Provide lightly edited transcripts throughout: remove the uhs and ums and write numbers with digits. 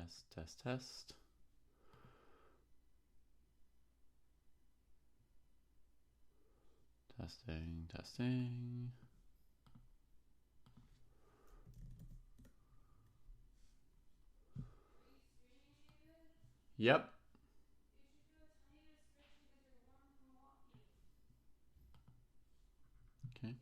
Test, test, test. Testing, testing. Yep. Okay.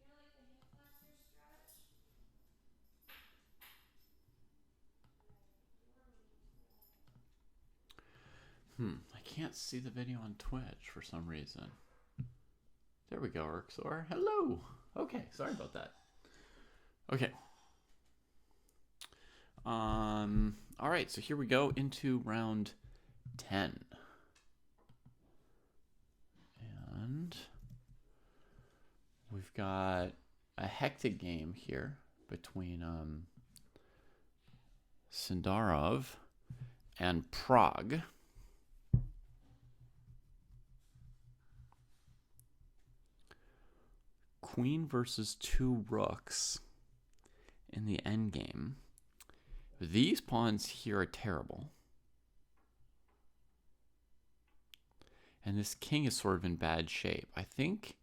I can't see the video on Twitch for some reason. There we go, Urxor. Hello. Okay, sorry about that. Okay. All right, so here we go into round 10. And we've got a hectic game here between Sindarov and Prague. Queen versus 2 rooks in the endgame. These pawns here are terrible. And this king is sort of in bad shape. I think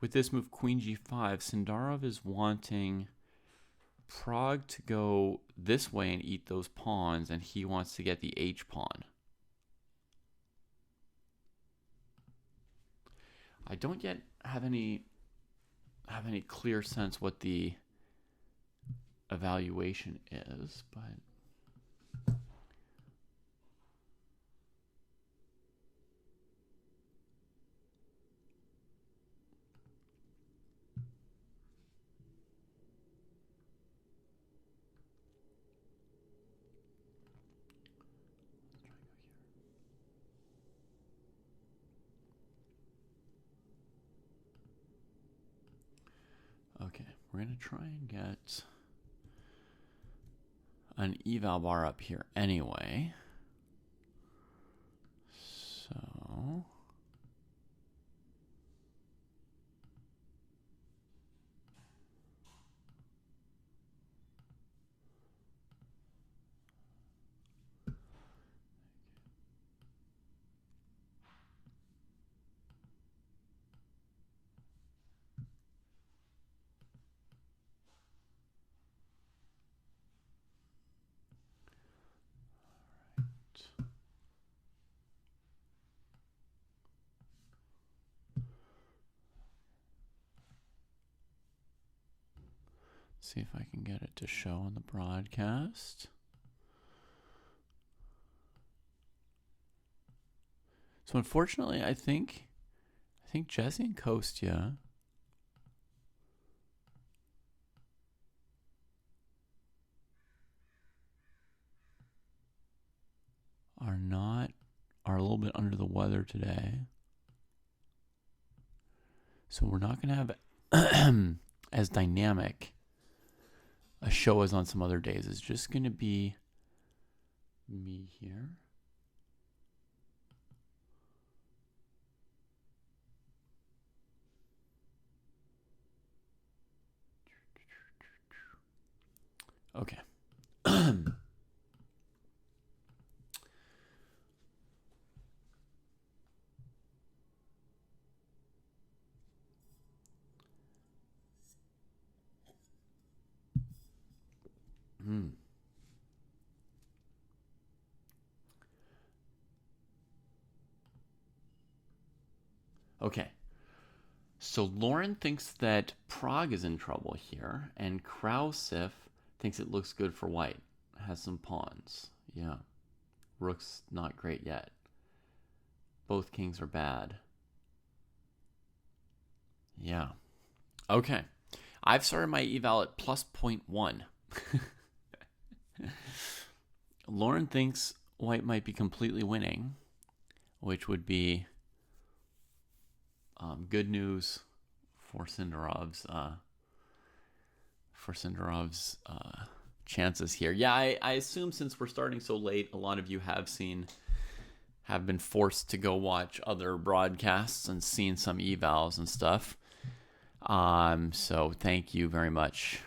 with this move, Queen G5, Sindarov is wanting Prague to go this way and eat those pawns, and he wants to get the H pawn. I don't yet have any clear sense what the evaluation is, but okay, we're going to try and get an eval bar up here anyway. So see if I can get it to show on the broadcast. So unfortunately, I think Jesse and Kostya are a little bit under the weather today. So we're not going to have as dynamic a show as on some other days. It's just going to be me here. Okay. Okay. So Lauren thinks that Prague is in trouble here, and Krausif thinks it looks good for white. Has some pawns. Yeah. Rook's not great yet. Both kings are bad. Yeah. Okay. I've started my eval at plus 0.1. Lauren thinks white might be completely winning, which would be good news for Sindarov's chances here. Yeah, I assume since we're starting so late, a lot of you have been forced to go watch other broadcasts and seen some evals and stuff. So thank you very much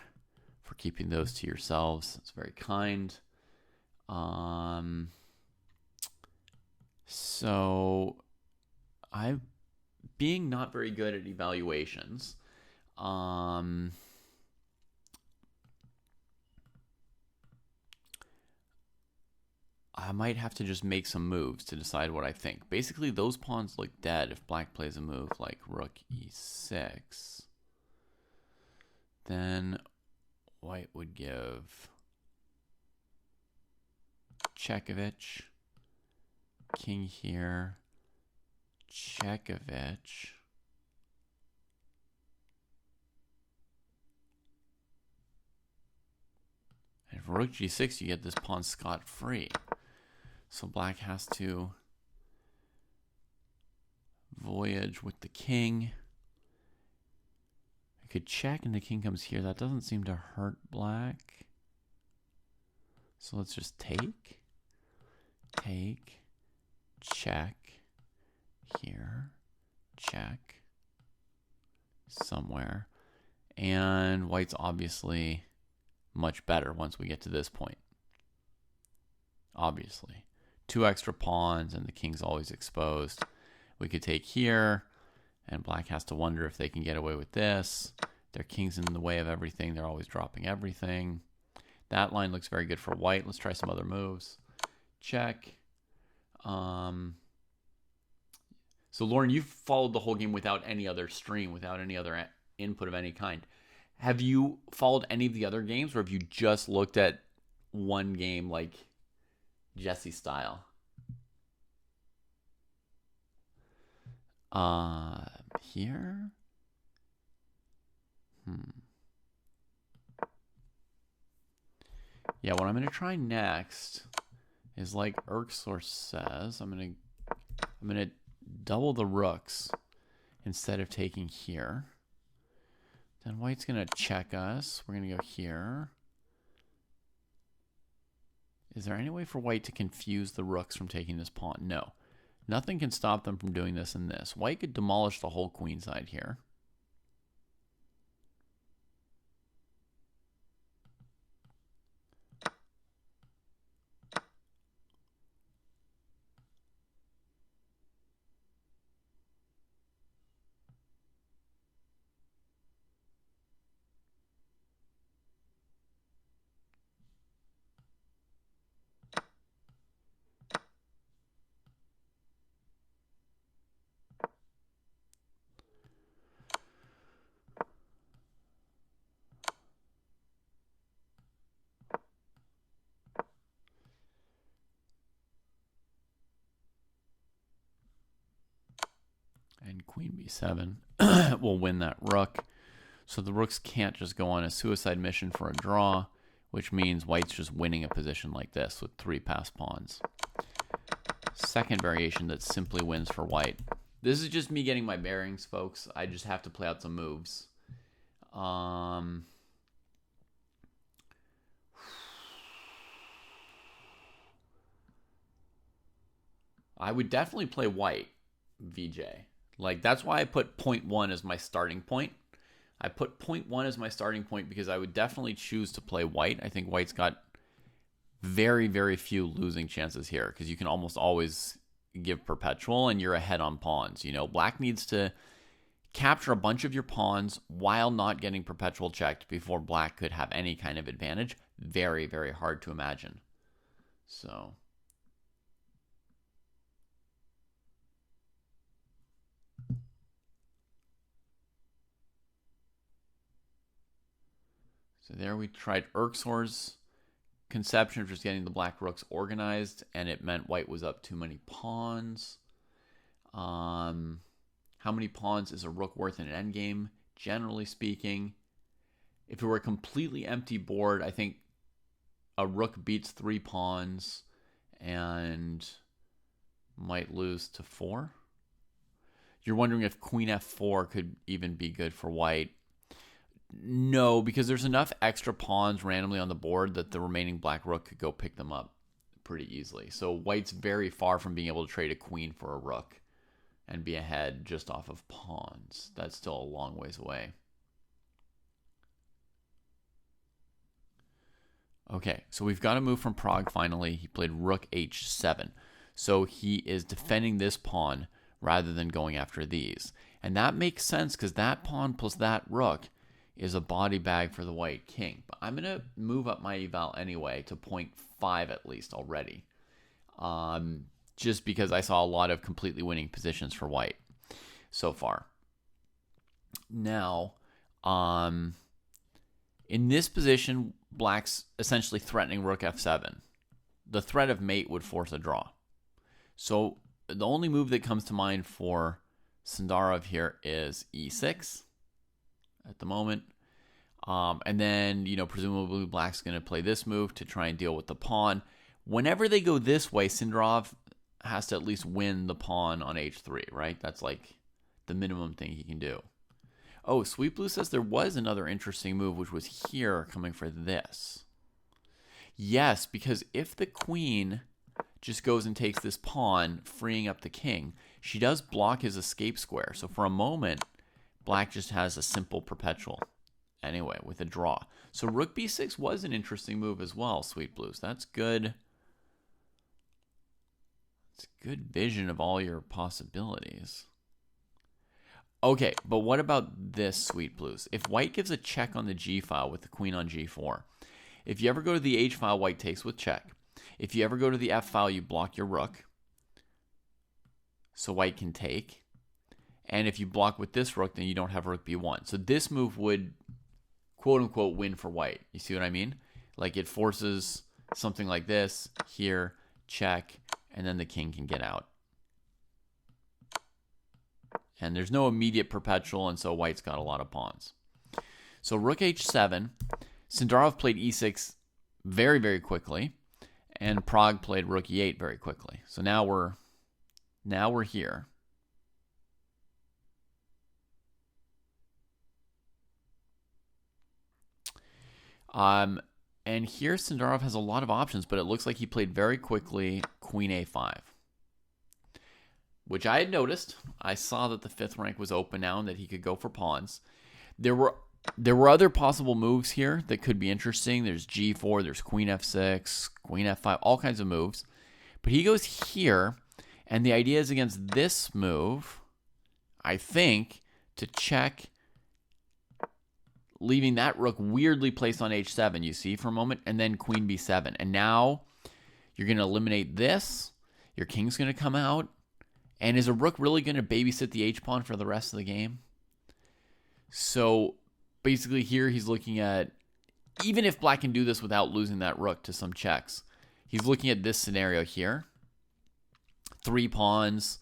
for keeping those to yourselves. It's very kind. So I'm being not very good at evaluations. I might have to just make some moves to decide what I think. Basically, those pawns look dead if black plays a move like rook e6. Then white would give Chekovich, king here, Chekovich. And for rook g6, you get this pawn scot-free. So black has to voyage with the king. I could check and the king comes here. That doesn't seem to hurt black. So let's just take, check, here, check, somewhere. And white's obviously much better once we get to this point. Obviously. 2 extra pawns and the king's always exposed. We could take here, and black has to wonder if they can get away with this. Their king's in the way of everything. They're always dropping everything. That line looks very good for white. Let's try some other moves. Check. So Lauren, you've followed the whole game without any other stream, without any other input of any kind. Have you followed any of the other games, or have you just looked at one game like Jesse style? Here? Yeah, what I'm going to try next is like Erksor says, I'm going to double the rooks instead of taking here. Then white's going to check us. We're going to go here. Is there any way for white to confuse the rooks from taking this pawn? No. Nothing can stop them from doing this and this. White could demolish the whole queen side here. And queen b7 will win that rook. So the rooks can't just go on a suicide mission for a draw, which means white's just winning a position like this with 3 passed pawns. Second variation that simply wins for white. This is just me getting my bearings, folks. I just have to play out some moves. I would definitely play white, VJ. Like, that's why I put 0.1 as my starting point. I put 0.1 as my starting point because I would definitely choose to play white. I think white's got very, very few losing chances here because you can almost always give perpetual and you're ahead on pawns. You know, black needs to capture a bunch of your pawns while not getting perpetual checked before black could have any kind of advantage. Very, very hard to imagine. So there we tried Erksor's conception of just getting the black rooks organized, and it meant white was up too many pawns. How many pawns is a rook worth in an endgame? Generally speaking, if it were a completely empty board, I think a rook beats 3 pawns and might lose to 4. You're wondering if queen f4 could even be good for white. No, because there's enough extra pawns randomly on the board that the remaining black rook could go pick them up pretty easily. So white's very far from being able to trade a queen for a rook and be ahead just off of pawns. That's still a long ways away. Okay, so we've got a move from Prague finally. He played rook h7. So he is defending this pawn rather than going after these. And that makes sense because that pawn plus that rook is a body bag for the white king. But I'm going to move up my eval anyway to 0.5 at least already. Just because I saw a lot of completely winning positions for white so far. Now, in this position, black's essentially threatening rook f7. The threat of mate would force a draw. So the only move that comes to mind for Sindarov here is e6 at the moment. And then, presumably black's going to play this move to try and deal with the pawn. Whenever they go this way, Sindarov has to at least win the pawn on h3, right? That's like the minimum thing he can do. Oh, Sweet Blue says there was another interesting move, which was here coming for this. Yes, because if the queen just goes and takes this pawn, freeing up the king, she does block his escape square. So for a moment, black just has a simple perpetual anyway with a draw. So rook b6 was an interesting move as well, Sweet Blues. That's good. It's a good vision of all your possibilities. Okay, but what about this, Sweet Blues? If white gives a check on the g file with the queen on g4, if you ever go to the h file, white takes with check. If you ever go to the f file, you block your rook, so white can take. And if you block with this rook, then you don't have rook b1. So this move would, quote unquote, win for white. You see what I mean? Like it forces something like this here, check, and then the king can get out. And there's no immediate perpetual, and so white's got a lot of pawns. So rook h7. Sindarov played e6 very, very quickly, and Prague played rook e8 very quickly. So now we're here. And here Sindarov has a lot of options, but it looks like he played very quickly queen a5. Which I had noticed. I saw that the 5th rank was open now and that he could go for pawns. There were other possible moves here that could be interesting. There's g4, there's queen f6, queen f5, all kinds of moves. But he goes here, and the idea is against this move, I think, to check, leaving that rook weirdly placed on h7, you see, for a moment, and then queen b7. And now you're going to eliminate this. Your king's going to come out. And is a rook really going to babysit the h-pawn for the rest of the game? So basically here he's looking at, even if black can do this without losing that rook to some checks, he's looking at this scenario here. 3 pawns,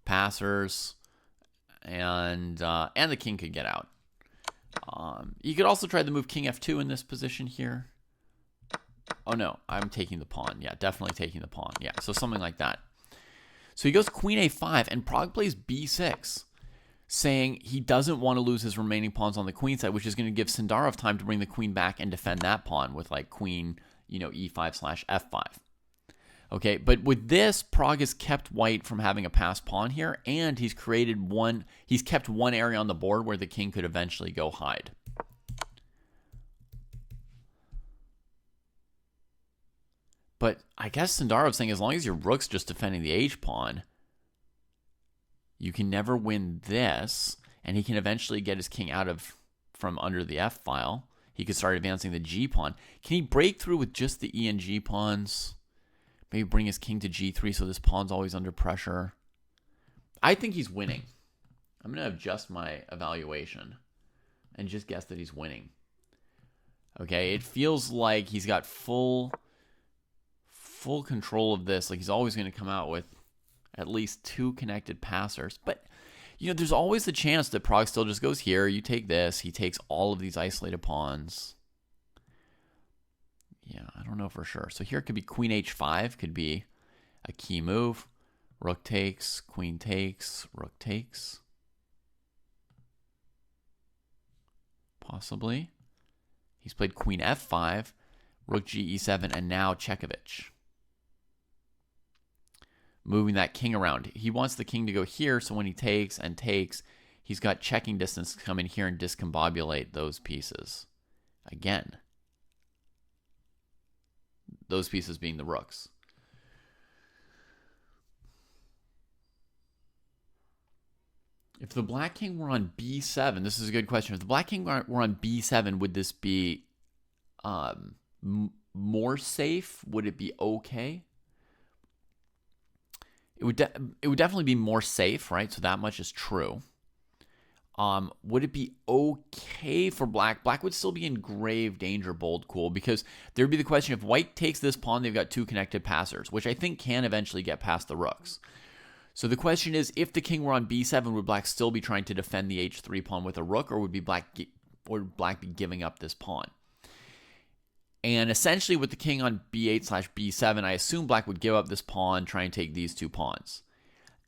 passers, and the king could get out. You could also try the move king f2 in this position here. Oh no, I'm taking the pawn. Yeah, definitely taking the pawn. Yeah, so something like that. So he goes queen a5, and Prague plays b6, saying he doesn't want to lose his remaining pawns on the queen side, which is going to give Sindarov time to bring the queen back and defend that pawn with like queen, e5/f5. Okay, but with this, Prague has kept white from having a passed pawn here, and he's kept one area on the board where the king could eventually go hide. But I guess Sindarov's saying as long as your rook's just defending the h-pawn, you can never win this, and he can eventually get his king out from under the f-file. He could start advancing the g-pawn. Can he break through with just the e and g pawns? Maybe bring his king to g3 so this pawn's always under pressure. I think he's winning. I'm going to adjust my evaluation and just guess that he's winning. Okay, it feels like he's got full control of this. Like he's always going to come out with at least 2 connected passers. But, there's always the chance that Prague still just goes here. You take this. He takes all of these isolated pawns. Yeah, I don't know for sure. So here it could be queen h5 could be a key move. Rook takes, queen takes, rook takes. Possibly. He's played queen f5, rook g e7, and now Chekovich. Moving that king around. He wants the king to go here, so when he takes and takes, he's got checking distance to come in here and discombobulate those pieces. Again. those pieces being the rooks. If the black king were on b7, this is a good question. If the black king were on b7, would this be more safe? Would it be okay? It would definitely be more safe, right? So that much is true. Would it be okay for black? Black would still be in grave danger, bold, cool, because there would be the question, if white takes this pawn, they've got two connected passers, which I think can eventually get past the rooks. So the question is, if the king were on b7, would black still be trying to defend the h3 pawn with a rook, or would black be giving up this pawn? And essentially with the king on b8/b7, I assume black would give up this pawn, try and take these two pawns.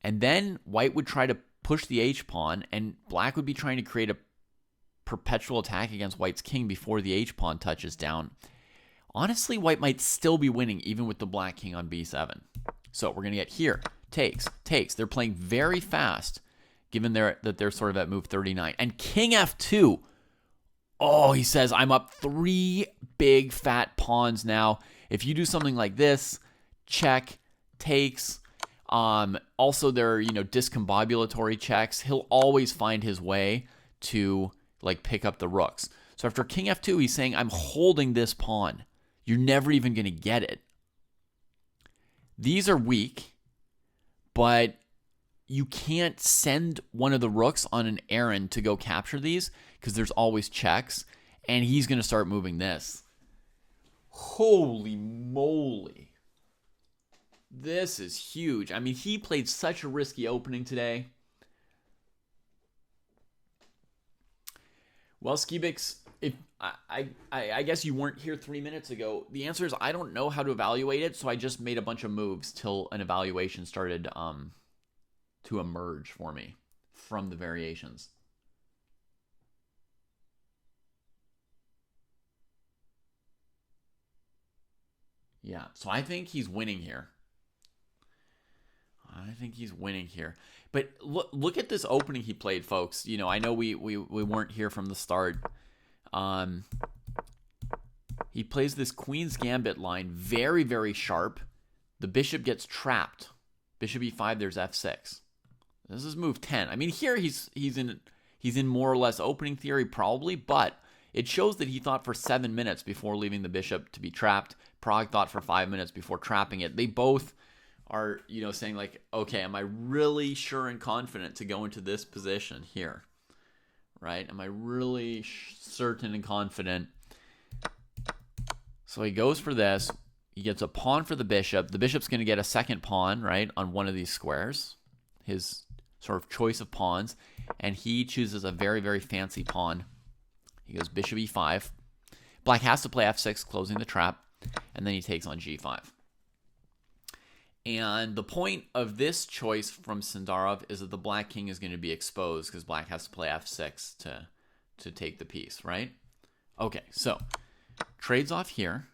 And then white would try to push the h-pawn, and black would be trying to create a perpetual attack against white's king before the h-pawn touches down. Honestly, white might still be winning even with the black king on b7. So we're going to get here. Takes. They're playing very fast, given that they're sort of at move 39. And king f2. Oh, he says, I'm up 3 big fat pawns now. If you do something like this, check, takes. Also, there are, discombobulatory checks. He'll always find his way to, pick up the rooks. So after king f2, he's saying, I'm holding this pawn. You're never even going to get it. These are weak, but you can't send one of the rooks on an errand to go capture these because there's always checks, and he's going to start moving this. Holy moly. This is huge. I mean, he played such a risky opening today. Well, Skibix, if I guess you weren't here 3 minutes ago. The answer is I don't know how to evaluate it, so I just made a bunch of moves till an evaluation started to emerge for me from the variations. Yeah, so I think he's winning here. But look at this opening he played, folks. I know we weren't here from the start. He plays this Queen's Gambit line, very, very sharp. The bishop gets trapped. Bishop e5, there's f6. This is move 10. I mean, here he's in more or less opening theory, probably, but it shows that he thought for 7 minutes before leaving the bishop to be trapped. Prague thought for 5 minutes before trapping it. They both are, saying okay, am I really sure and confident to go into this position here? Right? Am I really certain and confident? So he goes for this. He gets a pawn for the bishop. The bishop's going to get a second pawn, right, on one of these squares. His sort of choice of pawns. And he chooses a very, very fancy pawn. He goes bishop e5. Black has to play f6, closing the trap. And then he takes on g5. And the point of this choice from Sindarov is that the black king is going to be exposed because black has to play f6 to take the piece, right? Okay, so trades off here.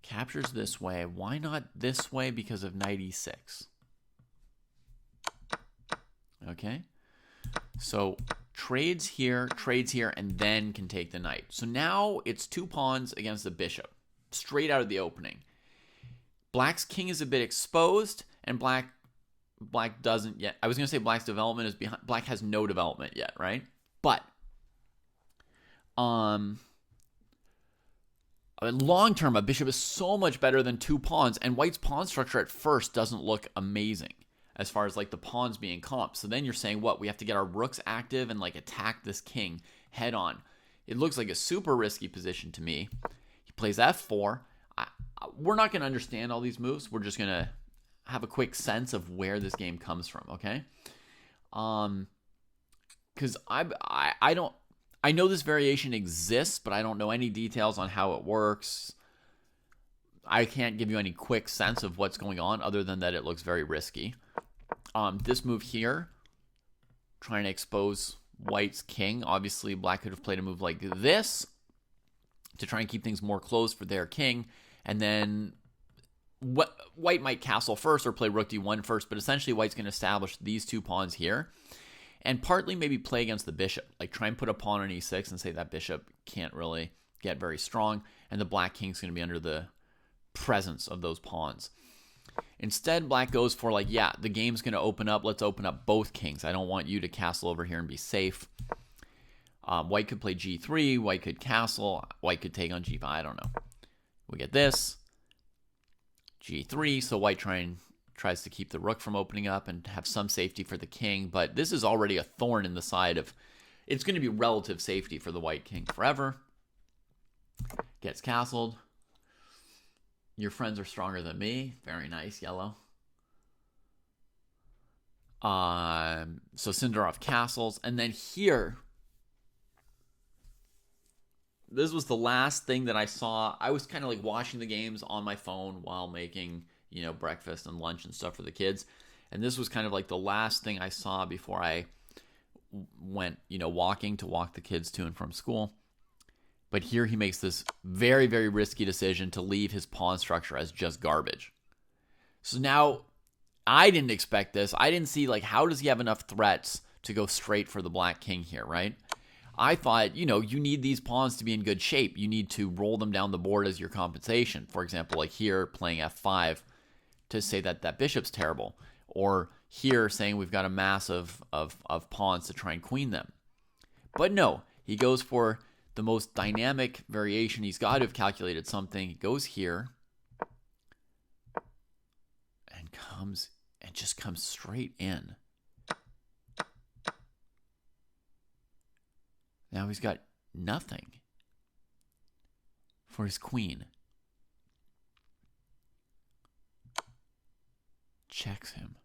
Captures this way. Why not this way? Because of knight e6. Okay. So trades here, and then can take the knight. So now it's 2 pawns against the bishop. Straight out of the opening. Black's king is a bit exposed, and black doesn't yet. I was going to say black's development is behind. Black has no development yet, right? But long term, a bishop is so much better than 2 pawns, and white's pawn structure at first doesn't look amazing as far as the pawns being comp. So then you're saying, what? We have to get our rooks active and attack this king head on. It looks like a super risky position to me. He plays f4. We're not going to understand all these moves. We're just going to have a quick sense of where this game comes from, okay? Because I know this variation exists, but I don't know any details on how it works. I can't give you any quick sense of what's going on other than that it looks very risky. This move here, trying to expose white's king. Obviously, black could have played a move like this to try and keep things more closed for their king. And then white might castle first or play rook d1 first, but essentially white's going to establish these 2 pawns here. And partly maybe play against the bishop. Try and put a pawn on e6 and say that bishop can't really get very strong, and the black king's going to be under the presence of those pawns. Instead, black goes for like, yeah, the game's going to open up. Let's open up both kings. I don't want you to castle over here and be safe. White could play g3. White could castle. White could take on g5. I don't know. We get this. g3. So white tries to keep the rook from opening up and have some safety for the king. But this is already a thorn in the side of... It's going to be relative safety for the white king forever. Gets castled. Your friends are stronger than me. Very nice, yellow. So Sindarov castles. And then here, this was the last thing that I saw. I was kind of like watching the games on my phone while making, breakfast and lunch and stuff for the kids. And this was kind of like the last thing I saw before I went, walking to walk the kids to and from school. But here he makes this very, very risky decision to leave his pawn structure as just garbage. So now, I didn't expect this. I didn't see, how does he have enough threats to go straight for the black king here, right? I thought, you need these pawns to be in good shape. You need to roll them down the board as your compensation. For example, like here, playing f5 to say that that bishop's terrible. Or here, saying we've got a mass of pawns to try and queen them. But no, he goes for the most dynamic variation. He's got to have calculated something. He goes here and just comes straight in. Now he's got nothing for his queen. Checks him.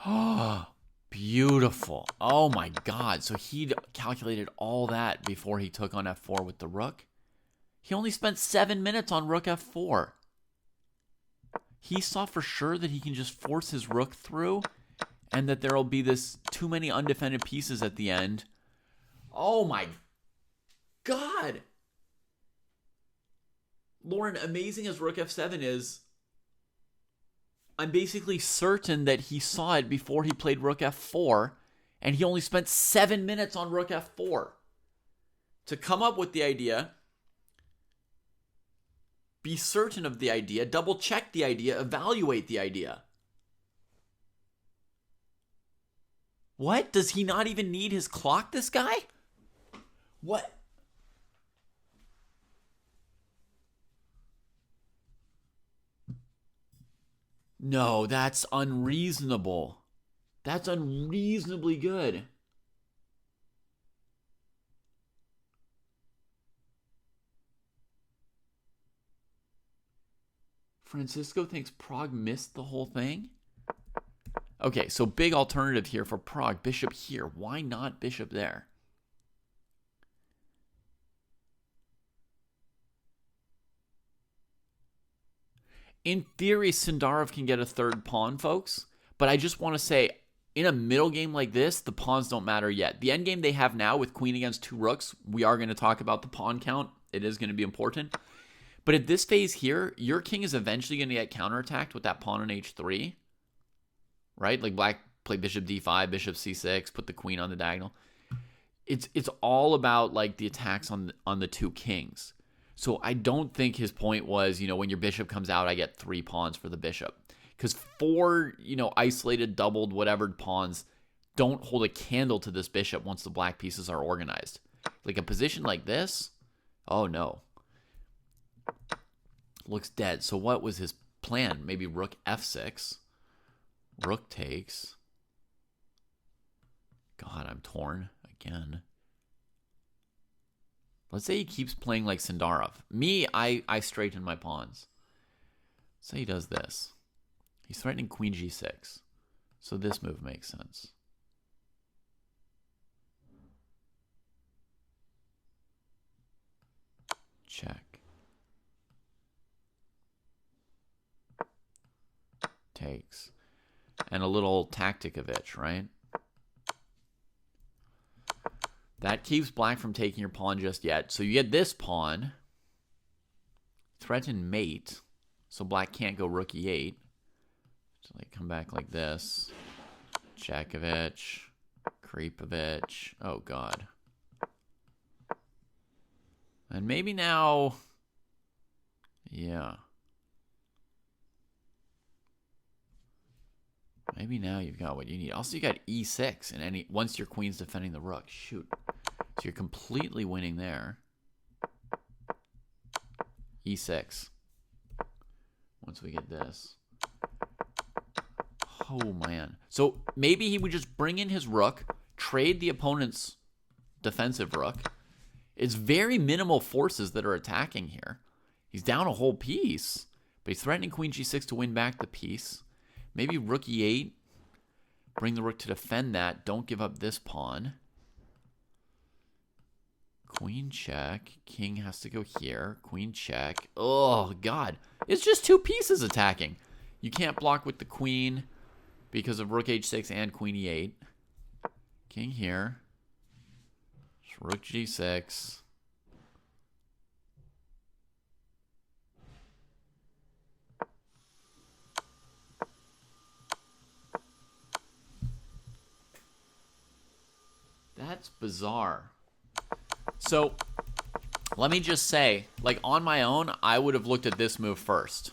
Oh, beautiful. Oh my God. So he'd calculated all that before he took on f4 with the rook. He only spent 7 minutes on rook f4. He saw for sure that he can just force his rook through and that there will be this too many undefended pieces at the end. Oh my God. Lauren, amazing as rook f7 is, I'm basically certain that he saw it before he played rook f4, and he only spent 7 minutes on rook f4 to come up with the idea, be certain of the idea, double check the idea, evaluate the idea. What? Does he not even need his clock, this guy? What? No, that's unreasonable. That's unreasonably good. Francisco thinks Prague missed the whole thing? Okay, so big alternative here for Prague. Bishop here. Why not bishop there? In theory, Sindarov can get a third pawn, folks. But I just want to say, in a middle game like this, the pawns don't matter yet. The endgame they have now with queen against two rooks, we are going to talk about the pawn count. It is going to be important. But at this phase here, your king is eventually going to get counterattacked with that pawn on h3. Right? Like black play bishop d5, bishop c6, put the queen on the diagonal. It's all about like the attacks on the two kings. So I don't think his point was, when your bishop comes out, I get 3 pawns for the bishop. Because 4, isolated, doubled, whatever pawns don't hold a candle to this bishop once the black pieces are organized. Like a position like this, oh no. Looks dead. So what was his plan? Maybe rook f6. Rook takes. God, I'm torn again. Let's say he keeps playing like Sindarov. Me, I straighten my pawns. Let's say he does this. He's threatening queen g6. So this move makes sense. Check. Takes. And a little Tactikovich, right? That keeps black from taking your pawn just yet. So you get this pawn. Threaten mate. So black can't go rook e8. So they come back like this. Chekhovich. Creepovich. Oh, God. And maybe now, yeah. Maybe now you've got what you need. Also, you got e6, and once your queen's defending the rook. Shoot. So you're completely winning there. e6. Once we get this. Oh, man. So maybe he would just bring in his rook, trade the opponent's defensive rook. It's very minimal forces that are attacking here. He's down a whole piece, but he's threatening queen g6 to win back the piece. Maybe rook e8. Bring the rook to defend that. Don't give up this pawn. Queen check. King has to go here. Queen check. Oh, God. It's just two pieces attacking. You can't block with the queen because of rook h6 and queen e8. King here. Rook g6. That's bizarre. So, let me just say, like, on my own, I would have looked at this move first.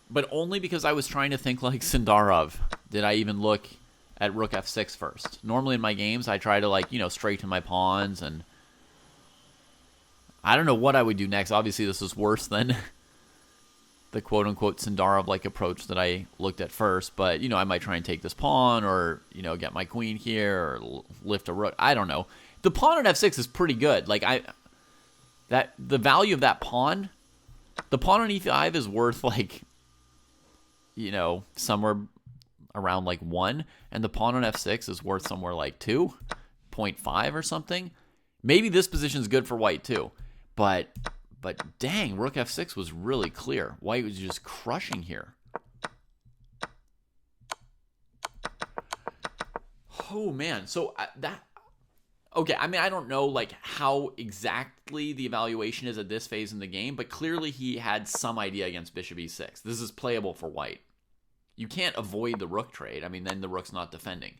But only because I was trying to think like Sindarov did I even look at rook f6 first. Normally in my games, I try to, like, you know, straighten my pawns, and I don't know what I would do next. Obviously, this is worse than the quote-unquote Sindarov-like approach that I looked at first. But, you know, I might try and take this pawn, or, you know, get my queen here, or lift a rook. I don't know. The pawn at f6 is pretty good. Like, the value of that pawn, the pawn on e5 is worth, like, you know, somewhere around like 1, and the pawn on f6 is worth somewhere like 2.5 or something. Maybe this position is good for white too, but dang, rook f6 was really clear. White was just crushing here. Oh man, so okay, I mean, I don't know like how exactly the evaluation is at this phase in the game, but clearly he had some idea against bishop e6. This is playable for white. You can't avoid the rook trade. I mean, then the rook's not defending,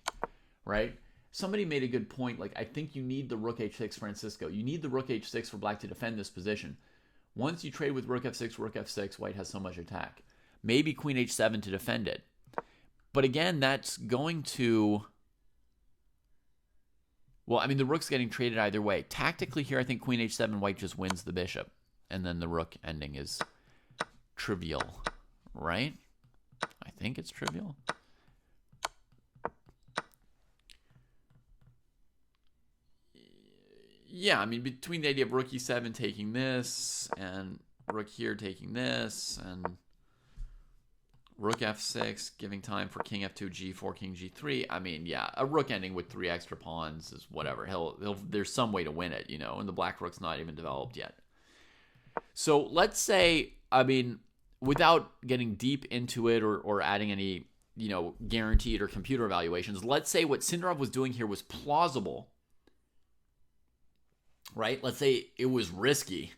right? Somebody made a good point. Like, I think you need the rook h6, Francisco. You need the rook h6 for black to defend this position. Once you trade with rook f6, white has so much attack. Maybe queen h7 to defend it. But again, that's going to... Well, I mean, the rook's getting traded either way. Tactically here, I think queen h7, white just wins the bishop. And then the rook ending is trivial, right? I think it's trivial. Yeah, I mean, between the idea of rook e7 taking this, and rook here taking this, and rook f6 giving time for king f2, g4, king g3. I mean, yeah, a rook ending with 3 extra pawns is whatever. There's some way to win it, you know, and the black rook's not even developed yet. So let's say, I mean, without getting deep into it or adding any, you know, guaranteed or computer evaluations, let's say what Sindarov was doing here was plausible, right? Let's say it was risky,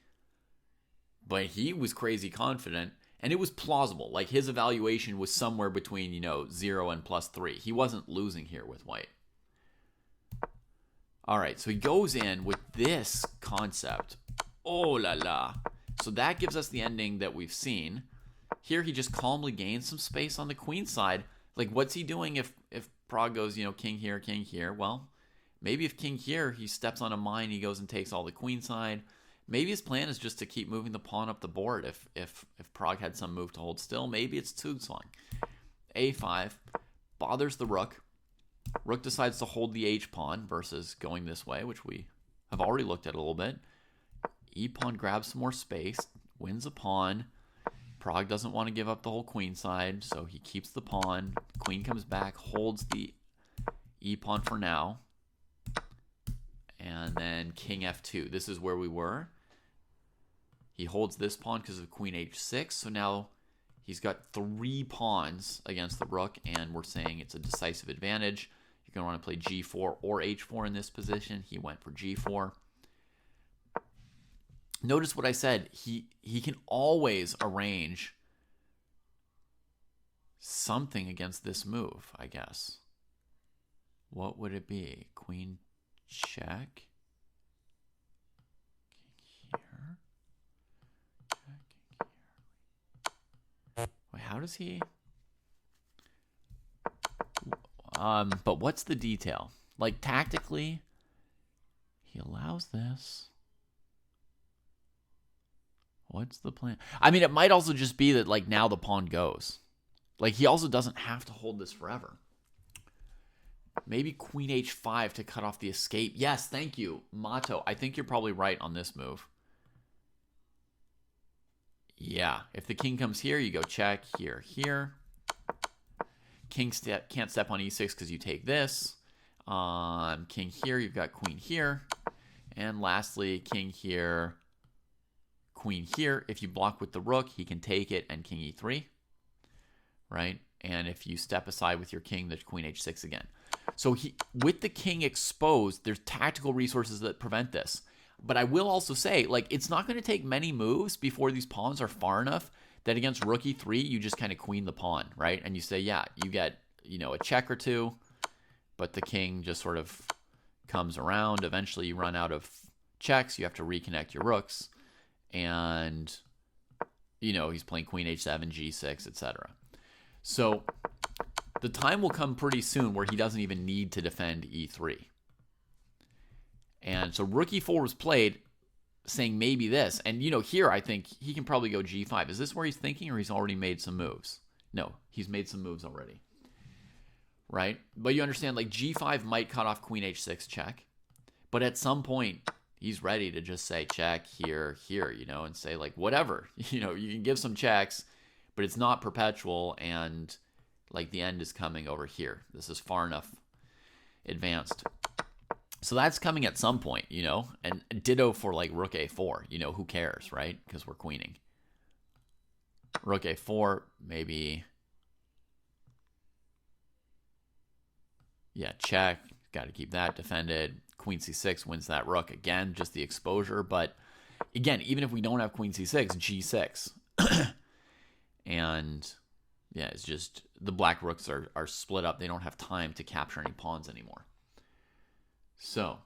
but he was crazy confident, and it was plausible. Like, his evaluation was somewhere between, you know, 0 and +3. He wasn't losing here with white. All right, so he goes in with this concept. Oh la la. So that gives us the ending that we've seen. Here he just calmly gains some space on the queen side. Like, what's he doing if Prague goes, you know, king here? Well, maybe if king here, he steps on a mine, he goes and takes all the queen side. Maybe his plan is just to keep moving the pawn up the board. If Prague had some move to hold still, maybe it's Zugzwang. a5 bothers the rook. Rook decides to hold the h-pawn versus going this way, which we have already looked at a little bit. E-pawn grabs some more space, wins a pawn. Prague doesn't want to give up the whole queen side, so he keeps the pawn. Queen comes back, holds the e-pawn for now. And then king f2. This is where we were. He holds this pawn because of queen h6. So now he's got 3 pawns against the rook, and we're saying it's a decisive advantage. You're going to want to play g4 or h4 in this position. He went for g4. Notice what I said. He can always arrange something against this move, I guess. What would it be? Queen check. Here. does he? But what's the detail? Like, tactically, he allows this. What's the plan? I mean, it might also just be that, like, now the pawn goes. Like, he also doesn't have to hold this forever. Maybe queen h5 to cut off the escape. Yes, thank you, Mato. I think you're probably right on this move. Yeah, if the king comes here, you go check, here, here. King can't step on e6 because you take this. King here, you've got queen here. And lastly, king here, queen here. If you block with the rook, he can take it and king e3, right? And if you step aside with your king, there's queen h6 again. So with the king exposed, there's tactical resources that prevent this. But I will also say, like, it's not going to take many moves before these pawns are far enough that against rook e3, you just kind of queen the pawn, right? And you say, yeah, you get, you know, a check or two, but the king just sort of comes around. Eventually, you run out of checks. You have to reconnect your rooks. And, you know, he's playing queen h7, g6, etc. So the time will come pretty soon where he doesn't even need to defend e3. And so rook e4 was played saying maybe this. And, you know, here I think he can probably go g5. Is this where he's thinking, or he's already made some moves? No, he's made some moves already. Right? But you understand, like, g5 might cut off queen h6 check. But at some point, he's ready to just say check here, here, you know, and say, like, whatever. You know, you can give some checks, but it's not perpetual, and, like, the end is coming over here. This is far enough advanced. So that's coming at some point, you know, and ditto for, like, rook a4, you know, who cares, right? Because we're queening. Rook a4, maybe, yeah, check, got to keep that defended. Queen c6 wins that rook, again, just the exposure, but again, even if we don't have queen c6, g6, and yeah, it's just the black rooks are split up. They don't have time to capture any pawns anymore. So,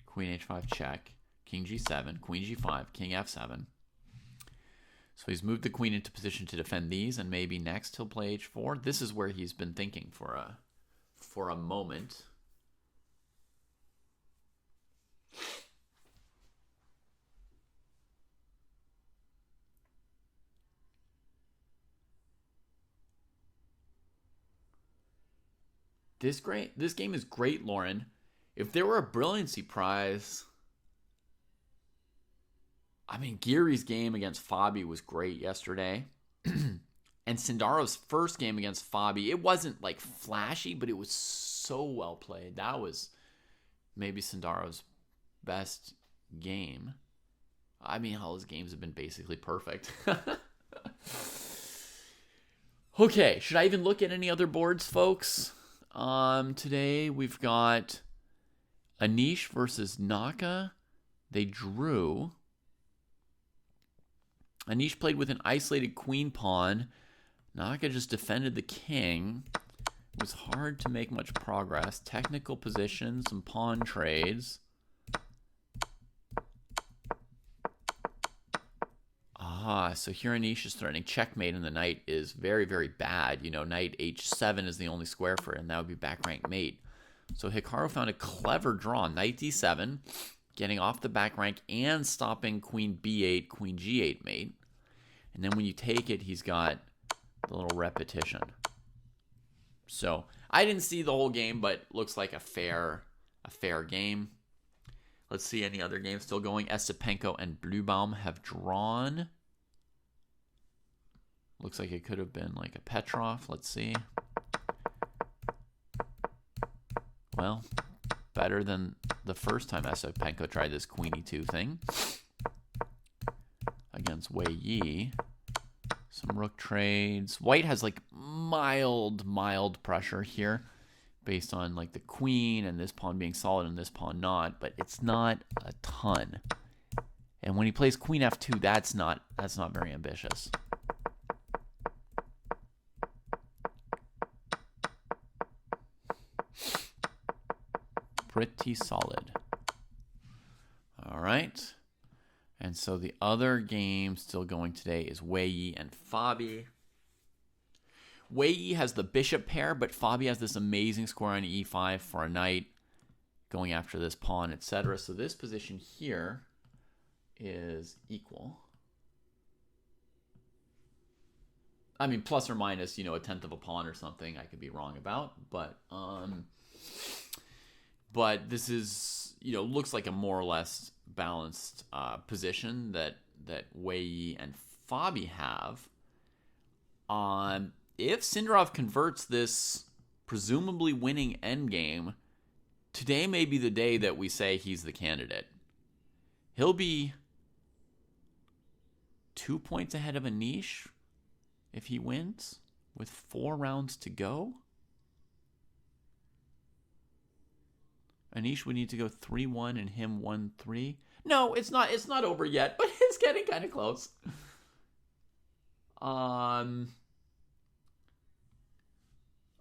queen h5 check, king g7, queen g5, king f7. So he's moved the queen into position to defend these, and maybe next he'll play h4. This is where he's been thinking for a moment. This game is great, Lauren. If there were a brilliancy prize, I mean, Geary's game against Fabi was great yesterday. And Sindaro's first game against Fabi, it wasn't, like, flashy, but it was so well played. That was maybe Sindaro's best game. I mean, all his games have been basically perfect. Okay, should I even look at any other boards, folks? Today we've got Anish versus Naka. They drew. Anish played with an isolated queen pawn. Naka just defended the king. It was hard to make much progress. Technical position, some pawn trades. So here Anish is threatening checkmate, and the knight is very, very bad. You know, knight h7 is the only square for it, and that would be back rank mate. So Hikaru found a clever draw. Knight d7, getting off the back rank and stopping queen b8, queen g8 mate. And then when you take it, he's got the little repetition. So I didn't see the whole game, but looks like a fair game. Let's see any other games still going. Esipenko and Bluebaum have drawn. Looks like it could have been like a Petrov. Let's see. Well, better than the first time Esipenko tried this queen e2 thing against Wei Yi. Some rook trades. White has like mild pressure here based on like the queen and this pawn being solid and this pawn not, but it's not a ton. And when he plays queen f2, that's not very ambitious. pretty solid. All right. And so the other game still going today is Wei and Fabi. Wei has the bishop pair, but Fabi has this amazing square on e5 for a knight going after this pawn, etc. So this position here is equal. I mean, plus or minus, you know, a tenth of a pawn or something. I could be wrong about, but this is, you know, looks like a more or less balanced position that Wei and Fabi have. If Sindarov converts this presumably winning endgame, today may be the day that we say he's the candidate. He'll be 2 points ahead of Anish if he wins with 4 rounds to go. Anish would need to go 3-1 and him 1-3. No, it's not over yet, but it's getting kind of close.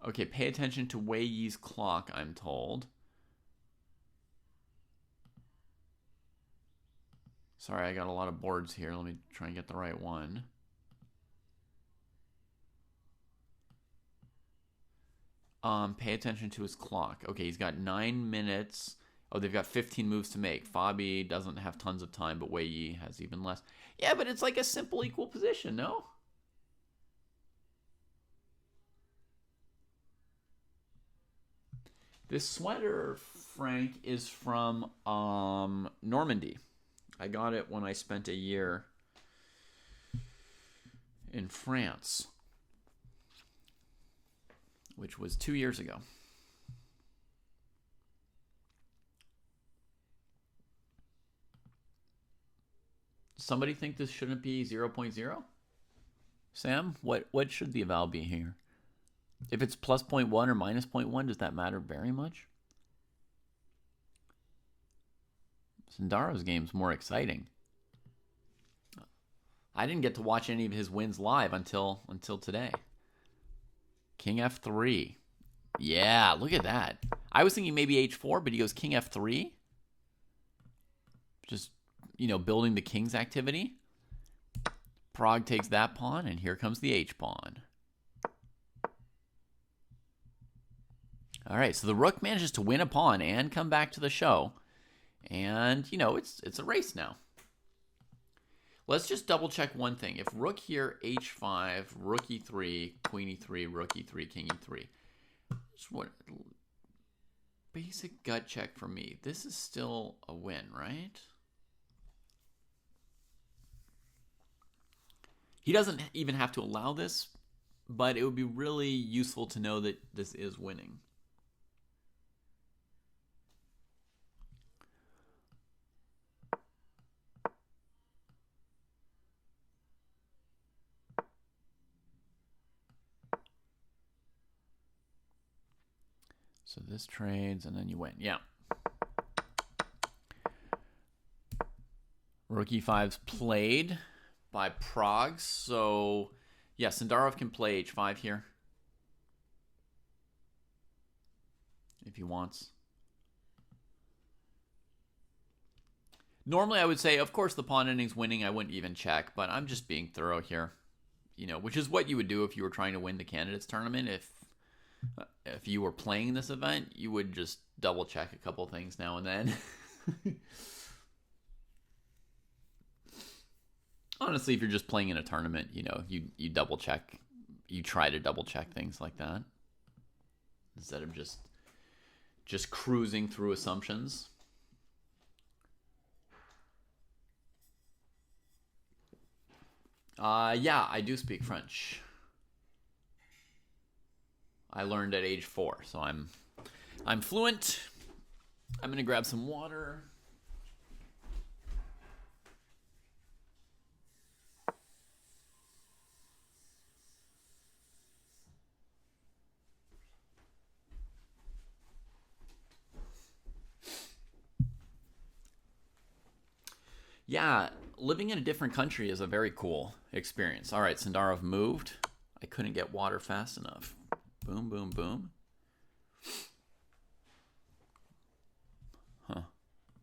Okay, pay attention to Wei Yi's clock, I'm told. Sorry, I got a lot of boards here. Let me try and get the right one. Pay attention to his clock. Okay, he's got 9 minutes. Oh, they've got 15 moves to make. Fabi doesn't have tons of time, but Wei Yi has even less. Yeah, but it's like a simple equal position, no? This sweater, Frank, is from Normandy. I got it when I spent a year in France, which was 2 years ago. Somebody think this shouldn't be 0.0? Sam, what should the eval be here? If it's plus 0.1 or minus 0.1, does that matter very much? Sindarov's game's more exciting. I didn't get to watch any of his wins live until today. King F3. Yeah, look at that. I was thinking maybe H4, but he goes King F3. Just, you know, building the king's activity. Prague takes that pawn, and here comes the H pawn. All right, so the rook manages to win a pawn and come back to the show. And, you know, it's a race now. Let's just double check one thing. If rook here, H5, rook E3, queen E3, rook E3, king E3. Just what basic gut check for me. This is still a win, right? He doesn't even have to allow this, but it would be really useful to know that this is winning. So this trades, and then you win. Yeah. Rook E5's played by Prague. So, yeah, Sindarov can play H5 here if he wants. Normally, I would say, of course, the pawn ending's winning. I wouldn't even check, but I'm just being thorough here. You know, which is what you would do if you were trying to win the candidates tournament. If you were playing this event, you would just double check a couple things now and then. Honestly, if you're just playing in a tournament, you know, you double check, you try to double check things like that instead of just cruising through assumptions. Yeah, I do speak French. I learned at age 4, so I'm fluent. I'm gonna grab some water. Yeah, living in a different country is a very cool experience. All right, Sindarov moved. I couldn't get water fast enough. Boom, boom, boom.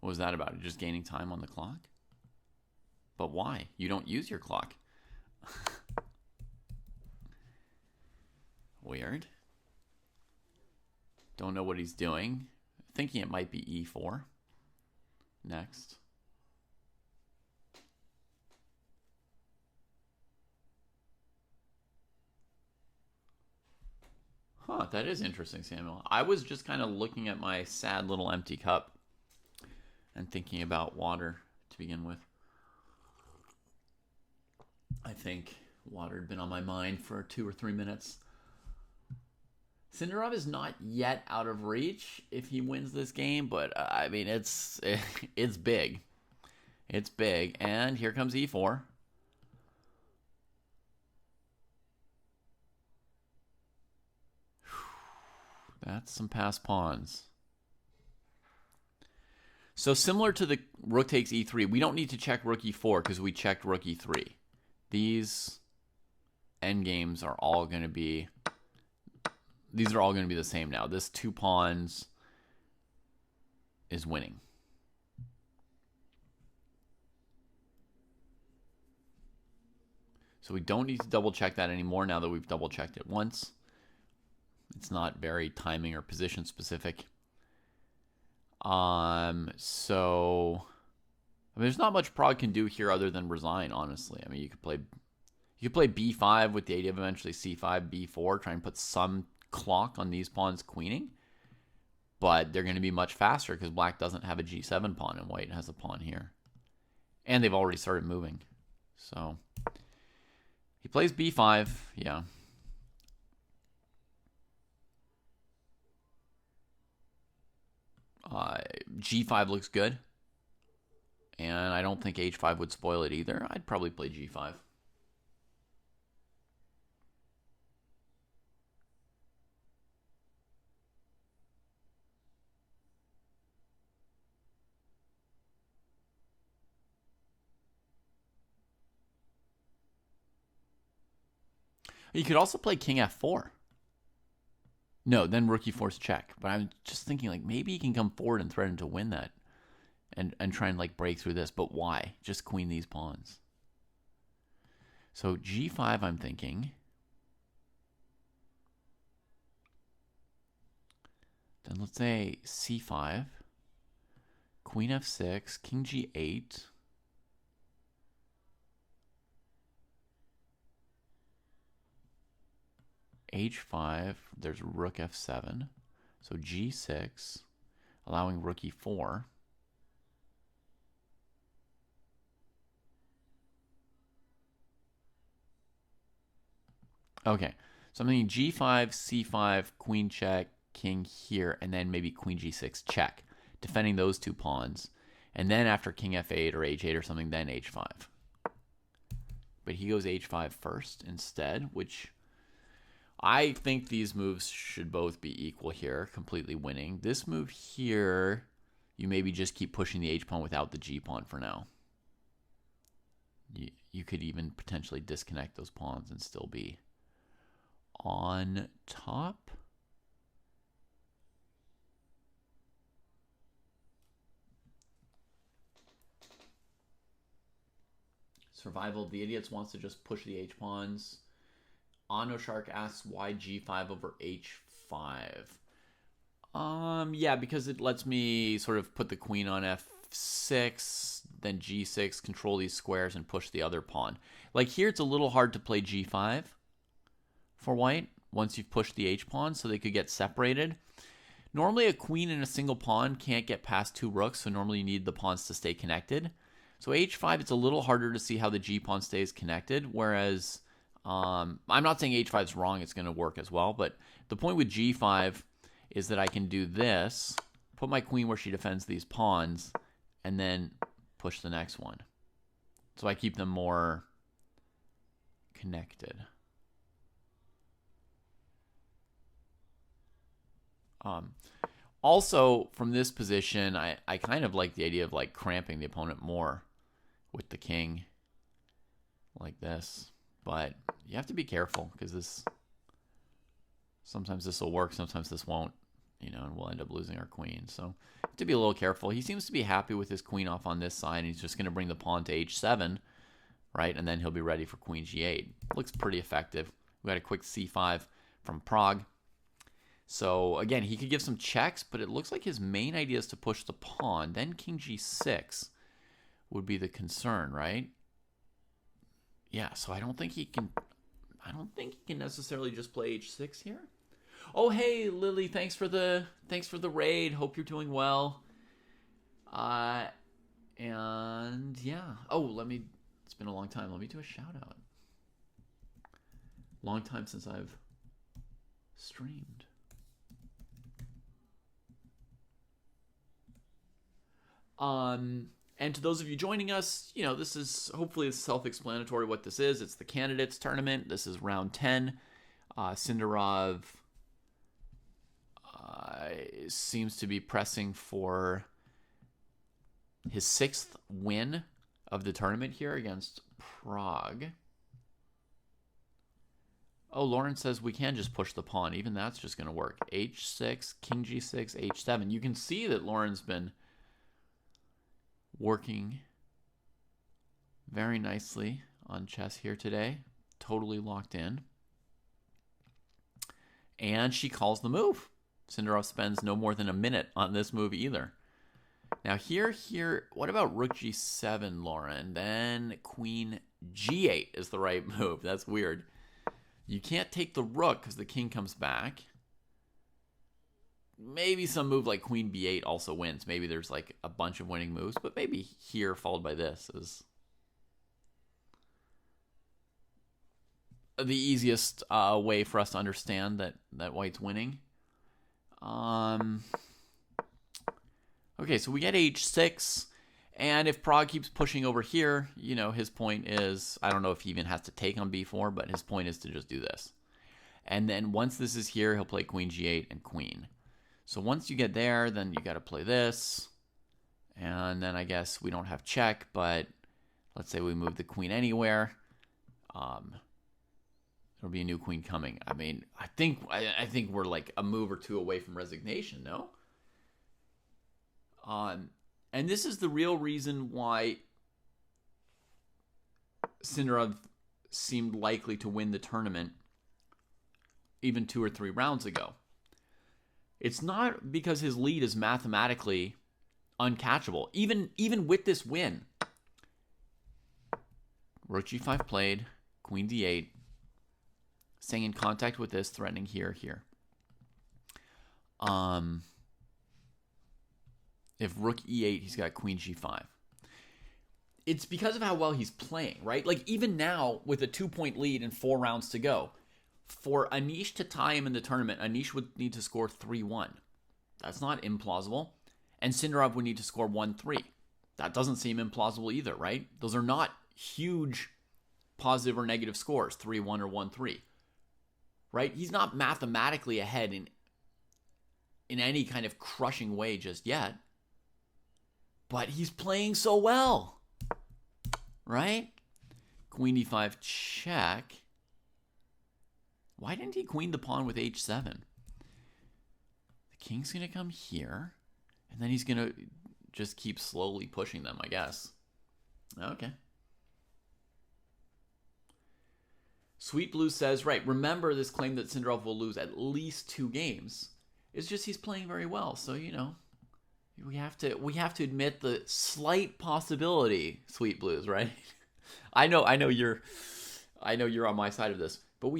What was that about? Just gaining time on the clock? But why? You don't use your clock. Weird. Don't know what he's doing. Thinking it might be e4. Next. Huh, that is interesting, Samuel. I was just kind of looking at my sad little empty cup and thinking about water to begin with. I think water had been on my mind for 2 or 3 minutes. Sindarov is not yet out of reach if he wins this game, but I mean, it's big. It's big. And here comes e4. That's some passed pawns. So similar to the rook takes e3, we don't need to check rook e4 because we checked rook e3. These endgames are all going to be... These are all going to be the same now. This 2 pawns is winning. So we don't need to double check that anymore now that we've double checked it once. It's not very timing or position specific. So I mean, there's not much Prague can do here other than resign, honestly. I mean, you could play b5 with the idea of eventually c5, b4, try and put some clock on these pawns queening. But they're going to be much faster because black doesn't have a g7 pawn and white has a pawn here. And they've already started moving. So he plays b5, yeah. G5 looks good. And I don't think h5 would spoil it either. I'd probably play g5. You could also play king f4. No, then rook e4's check. But I'm just thinking, like, maybe he can come forward and threaten to win that. And try and, like, break through this. But why? Just queen these pawns. So g5, I'm thinking. Then let's say c5. Queen f6. King g8. h5, there's rook f7, so g6, allowing rook e4. Okay, so I'm thinking g5, c5, queen check, king here, and then maybe queen g6 check, defending those 2 pawns. And then after king f8 or h8 or something, then h5. But he goes h5 first instead, which... I think these moves should both be equal here, completely winning. This move here, you maybe just keep pushing the h-pawn without the g-pawn for now. You could even potentially disconnect those pawns and still be on top. Survival of the Idiots wants to just push the h-pawns. Ano Shark asks why g5 over h5. Yeah, because it lets me sort of put the queen on f6, then g6, control these squares, and push the other pawn. Like here, it's a little hard to play g5 for white once you've pushed the h-pawn, so they could get separated. Normally, a queen and a single pawn can't get past 2 rooks, so normally you need the pawns to stay connected. So h5, it's a little harder to see how the g-pawn stays connected, whereas... I'm not saying h5 is wrong, it's going to work as well, but the point with g5 is that I can do this, put my queen where she defends these pawns, and then push the next one. So I keep them more connected. Also, from this position, I kind of like the idea of like cramping the opponent more with the king like this. But you have to be careful because sometimes this will work, sometimes this won't. and we'll end up losing our queen. So have to be a little careful. He seems to be happy with his queen off on this side, and he's just going to bring the pawn to h7, right? And then he'll be ready for queen g8. Looks pretty effective. We got a quick c5 from Prague. So again, he could give some checks, but it looks like his main idea is to push the pawn. Then king g6 would be the concern, right? Yeah, so I don't think he can necessarily just play h6 here. Oh, hey Lily, thanks for the raid. Hope you're doing well. And yeah. Oh, it's been a long time. Let me do a shout out. Long time since I've streamed. And to those of you joining us, this is hopefully self-explanatory what this is. It's the candidates tournament. This is round 10. Sindarov seems to be pressing for his 6th win of the tournament here against Prague. Oh, Lauren says we can just push the pawn. Even that's just going to work. h6, king g6, h7. You can see that Lauren's been working very nicely on chess here today. Totally locked in. And she calls the move. Sindarov spends no more than a minute on this move either. Now here, what about rook g7, Lauren? Then queen g8 is the right move. That's weird. You can't take the rook because the king comes back. Maybe some move like queen b8 also wins. Maybe there's like a bunch of winning moves, but maybe here followed by this is the easiest way for us to understand that white's winning. Okay, so we get h6, and if Prague keeps pushing over here, his point is, I don't know if he even has to take on b4, but his point is to just do this. And then once this is here, he'll play queen g8 and queen. So once you get there, then you got to play this. And then I guess we don't have check, but let's say we move the queen anywhere. There'll be a new queen coming. I mean, I think we're like a move or two away from resignation, no? And this is the real reason why Sindarov seemed likely to win the tournament even 2 or 3 rounds ago. It's not because his lead is mathematically uncatchable. Even with this win, rook g5 played, queen d8, staying in contact with this, threatening here. If rook e8, he's got queen g5. It's because of how well he's playing, right? Like even now with a 2-point lead and 4 rounds to go, for Anish to tie him in the tournament, Anish would need to score 3-1. That's not implausible. And Sindarov would need to score 1-3. That doesn't seem implausible either, right? Those are not huge positive or negative scores, 3-1 or 1-3. Right? He's not mathematically ahead in any kind of crushing way just yet. But he's playing so well. Right? Queen e5 check. Why didn't he queen the pawn with h7? The king's going to come here. And then he's going to just keep slowly pushing them, I guess. Okay. Sweet Blue says, right, remember this claim that Sindarov will lose at least 2 games. It's just he's playing very well. So, we have to admit the slight possibility, Sweet Blues, right? I know you're on my side of this, but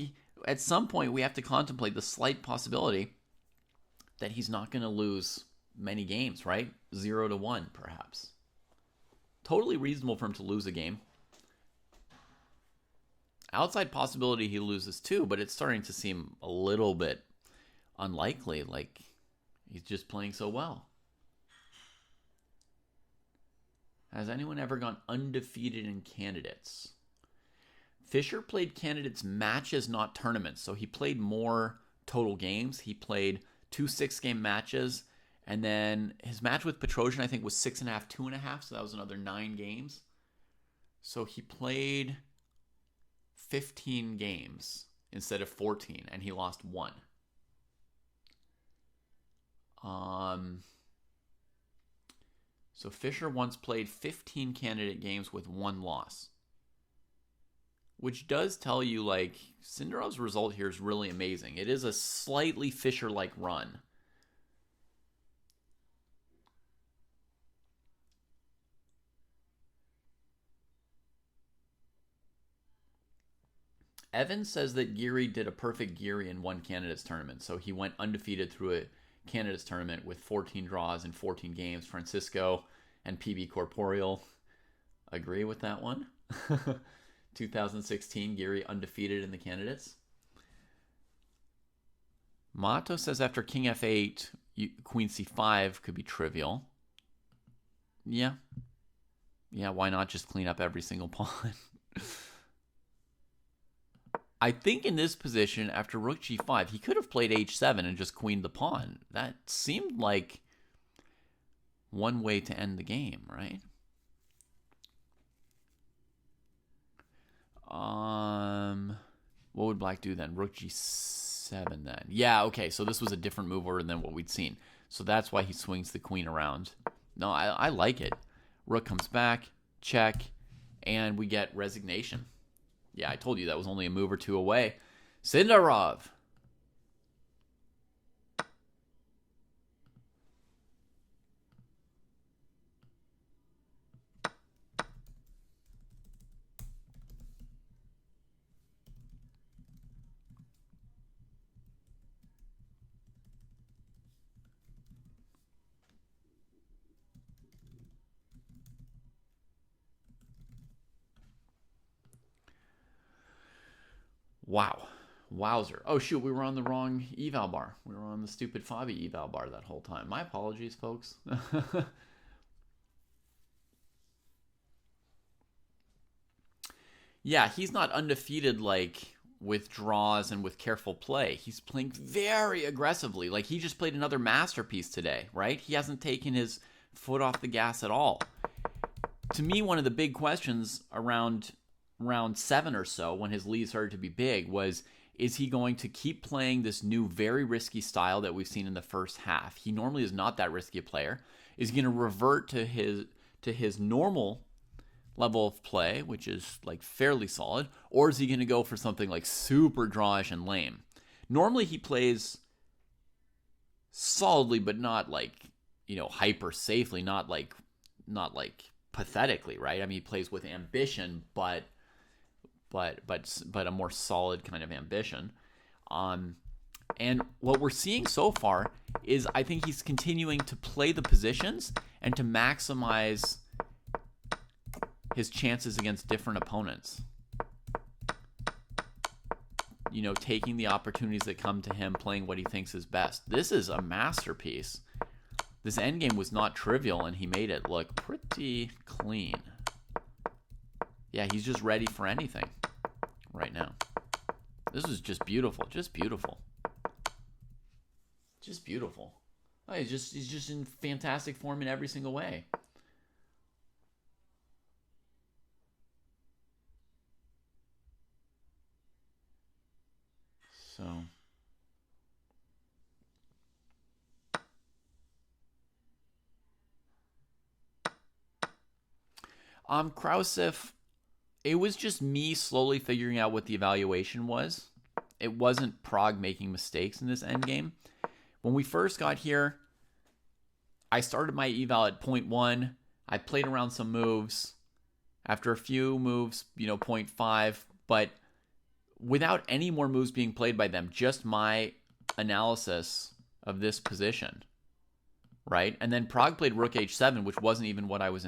at some point we have to contemplate the slight possibility that he's not going to lose many games, right? 0-1 perhaps. Totally reasonable for him to lose a game. Outside possibility he loses 2, but it's starting to seem a little bit unlikely, like he's just playing so well. Has anyone ever gone undefeated in candidates? Fischer played candidates matches, not tournaments. So he played more total games. He played 2 6-game matches. And then his match with Petrosian, I think, was 6.5, 2.5. So that was another 9 games. So he played 15 games instead of 14. And he lost 1. So Fischer once played 15 candidate games with 1 loss, which does tell you, like, Sindarov's result here is really amazing. It is a slightly Fischer-like run. Evan says that Geary did a perfect Geary in one candidates tournament. So he went undefeated through a candidates tournament with 14 draws in 14 games. Francisco and PB Corporeal agree with that one. 2016, Geary undefeated in the candidates. Mato says after King F8, Queen C5 could be trivial. Yeah. Yeah, why not just clean up every single pawn? I think in this position, after Rook G5, he could have played H7 and just queened the pawn. That seemed like one way to end the game, right? What would Black do then? Rook G7 then. Yeah, okay, so this was a different move order than what we'd seen. So that's why he swings the queen around. No, I like it. Rook comes back, check, and we get resignation. Yeah, I told you that was only a move or two away. Sindarov. Wow. Wowzer. Oh, shoot, we were on the wrong eval bar. We were on the stupid FIDE eval bar that whole time. My apologies, folks. Yeah, he's not undefeated, like, with draws and with careful play. He's playing very aggressively. Like, he just played another masterpiece today, right? He hasn't taken his foot off the gas at all. To me, one of the big questions around round 7 or so, when his lead started to be big, was, is he going to keep playing this new very risky style that we've seen in the first half? He normally is not that risky a player. Is he going to revert to his normal level of play, which is like fairly solid, or is he going to go for something like super drawish and lame? Normally he plays solidly, but not like, hyper safely, not like pathetically, right? I mean, he plays with ambition, but a more solid kind of ambition. And what we're seeing so far is I think he's continuing to play the positions and to maximize his chances against different opponents. Taking the opportunities that come to him, playing what he thinks is best. This is a masterpiece. This endgame was not trivial, and he made it look pretty clean. Yeah, he's just ready for anything right now. This is just beautiful. Just beautiful. Just beautiful. Oh, he's just in fantastic form in every single way. So Krausif, it was just me slowly figuring out what the evaluation was. It wasn't Prague making mistakes in this endgame. When we first got here, I started my eval at 0.1. I played around some moves. After a few moves, 0.5, but without any more moves being played by them, just my analysis of this position, right? And then Prague played Rook H7, which wasn't even what I was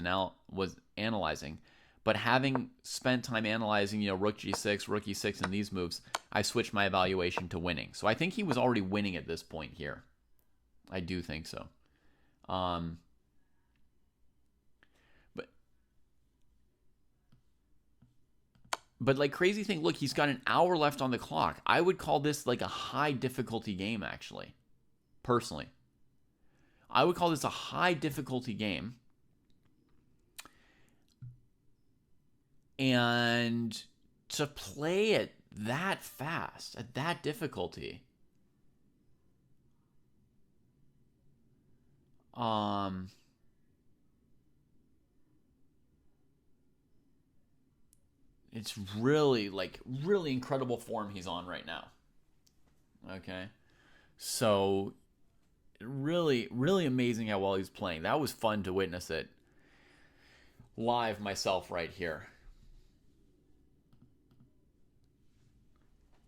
analyzing. But having spent time analyzing, Rook G6, Rook E6, and these moves, I switched my evaluation to winning. So I think he was already winning at this point here. I do think so. But like crazy thing, look, he's got an hour left on the clock. I would call this like a high difficulty game, actually. Personally. I would call this a high difficulty game. And to play it that fast, at that difficulty, It's really, like, really incredible form he's on right now. Okay. So, really, really amazing how well he's playing. That was fun to witness it live myself right here.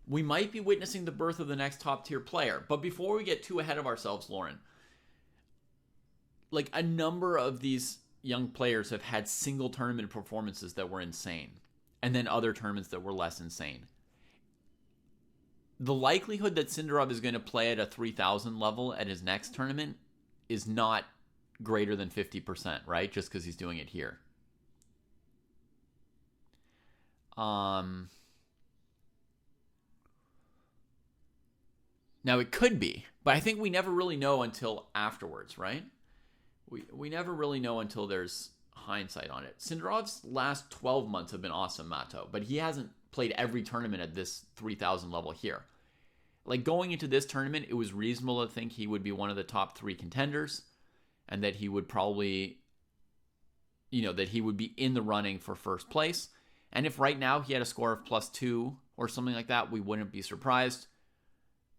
We might be witnessing the birth of the next top tier player. But before we get too ahead of ourselves, Lauren, like, a number of these young players have had single tournament performances that were insane, and then other tournaments that were less insane. The likelihood that Sindarov is going to play at a 3,000 level at his next tournament is not greater than 50%, right? Just because he's doing it here. Now, it could be, but I think we never really know until afterwards, right? We never really know until there's hindsight on it. Sindarov's last 12 months have been awesome, Mato, but he hasn't played every tournament at this 3,000 level here. Like, going into this tournament, it was reasonable to think he would be one of the top 3 contenders, and that he would probably, that he would be in the running for first place. And if right now he had a score of +2 or something like that, we wouldn't be surprised.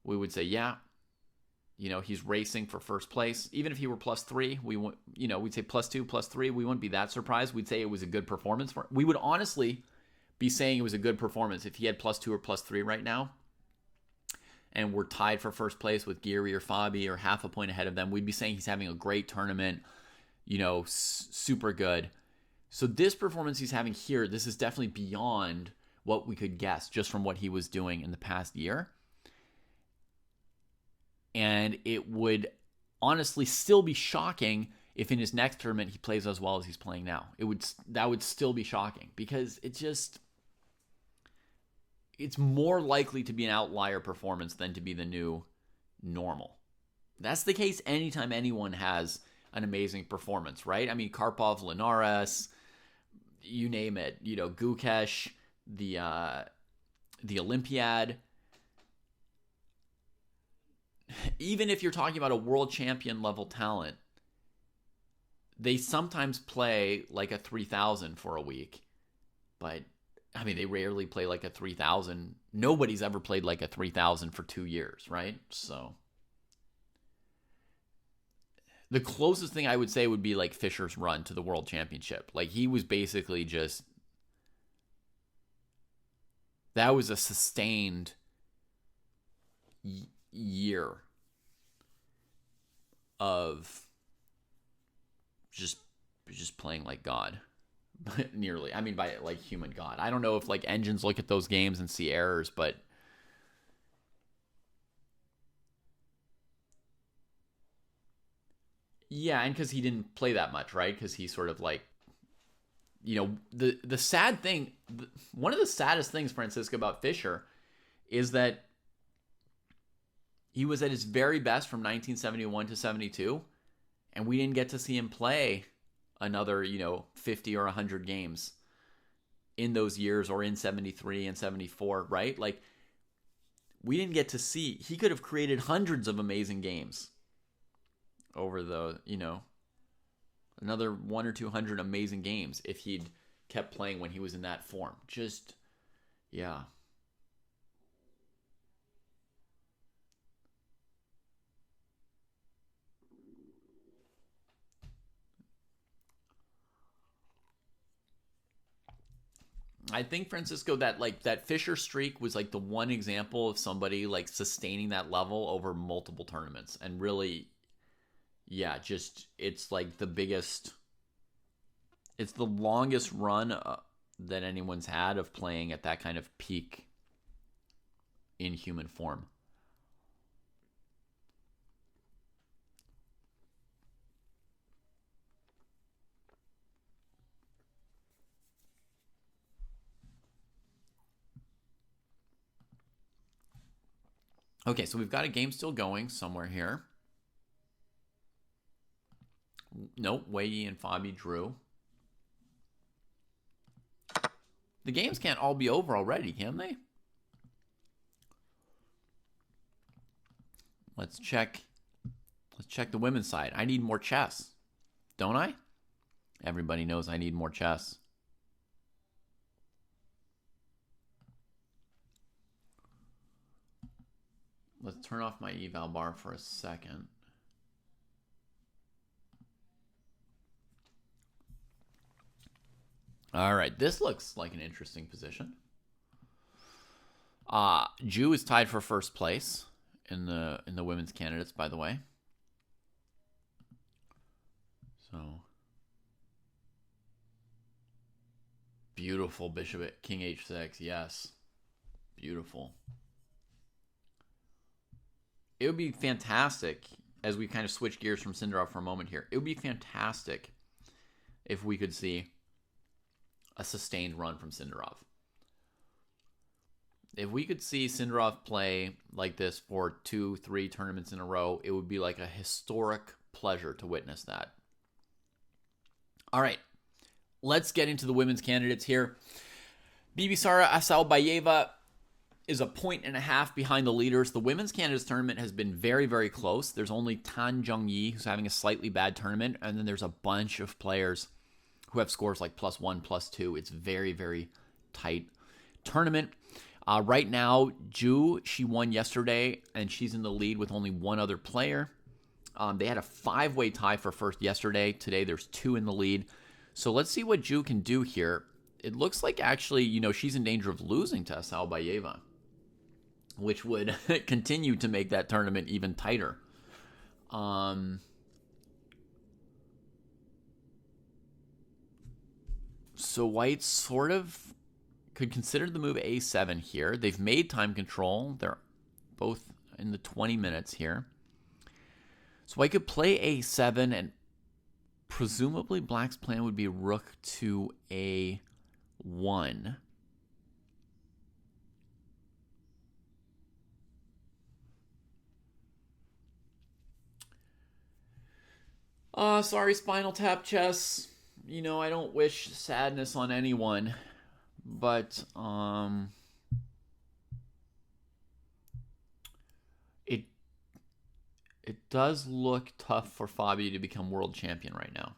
We would say, yeah, he's racing for first place. Even if he were +3, we'd say +2, +3. We wouldn't be that surprised. We'd say it was a good performance. We would honestly be saying it was a good performance if he had +2 or +3 right now, and we're tied for first place with Geary or Fabi or half a point ahead of them. We'd be saying he's having a great tournament, super good. So this performance he's having here, this is definitely beyond what we could guess just from what he was doing in the past year. And it would honestly still be shocking if in his next tournament he plays as well as he's playing now. That would still be shocking, because it's more likely to be an outlier performance than to be the new normal. That's the case anytime anyone has an amazing performance, right? I mean, Karpov, Linares, you name it, Gukesh, the Olympiad. Even if you're talking about a world champion level talent, they sometimes play like a 3,000 for a week. But, I mean, they rarely play like a 3,000. Nobody's ever played like a 3,000 for 2 years, right? So the closest thing I would say would be like Fischer's run to the world championship. Like, he was basically just, that was a sustained year of just playing like God. Nearly. I mean, by like human God. I don't know if like engines look at those games and see errors, but yeah, and because he didn't play that much, right? Because he sort of like, the sad thing, one of the saddest things, Francisco, about Fischer is that he was at his very best from 1971 to 72, and we didn't get to see him play another, 50 or 100 games in those years, or in 73 and 74, right? Like, we didn't get to see, he could have created hundreds of amazing games over the, another 100 or 200 amazing games if he'd kept playing when he was in that form. Just, yeah. I think, Francisco, that Fischer streak was like the one example of somebody like sustaining that level over multiple tournaments, and really, yeah, just it's like the biggest, it's the longest run that anyone's had of playing at that kind of peak in human form. Okay, so we've got a game still going somewhere here. Nope, Wei Yi and Fabi drew. The games can't all be over already, can they? Let's check check the women's side. I need more chess, don't I? Everybody knows I need more chess. Let's turn off my eval bar for a second. All right, this looks like an interesting position. Ju is tied for first place in the women's candidates, by the way. So beautiful bishop at king h6. Yes, beautiful. It would be fantastic, as we kind of switch gears from Sindarov for a moment here. It would be fantastic if we could see a sustained run from Sindarov. If we could see Sindarov play like this for 2-3 tournaments in a row, it would be like a historic pleasure to witness that. All right, let's get into the women's candidates here. Bibisara Asalbayeva is a 1.5 behind the leaders. The women's candidates tournament has been very, very close. There's only Tan Zhongyi, who's having a slightly bad tournament, and then there's a bunch of players who have scores like +1, +2. It's very, very tight tournament. Right now, Ju, she won yesterday, and she's in the lead with only one other player. They had a 5-way tie for first yesterday. Today, there's 2 in the lead. So let's see what Ju can do here. It looks like actually, she's in danger of losing to Asalbayeva, which would continue to make that tournament even tighter. So white sort of could consider the move a7 here. They've made time control. They're both in the 20 minutes here. So white could play a7, and presumably black's plan would be rook to a1. Sorry, Spinal Tap Chess. I don't wish sadness on anyone, but it does look tough for Fabio to become world champion right now.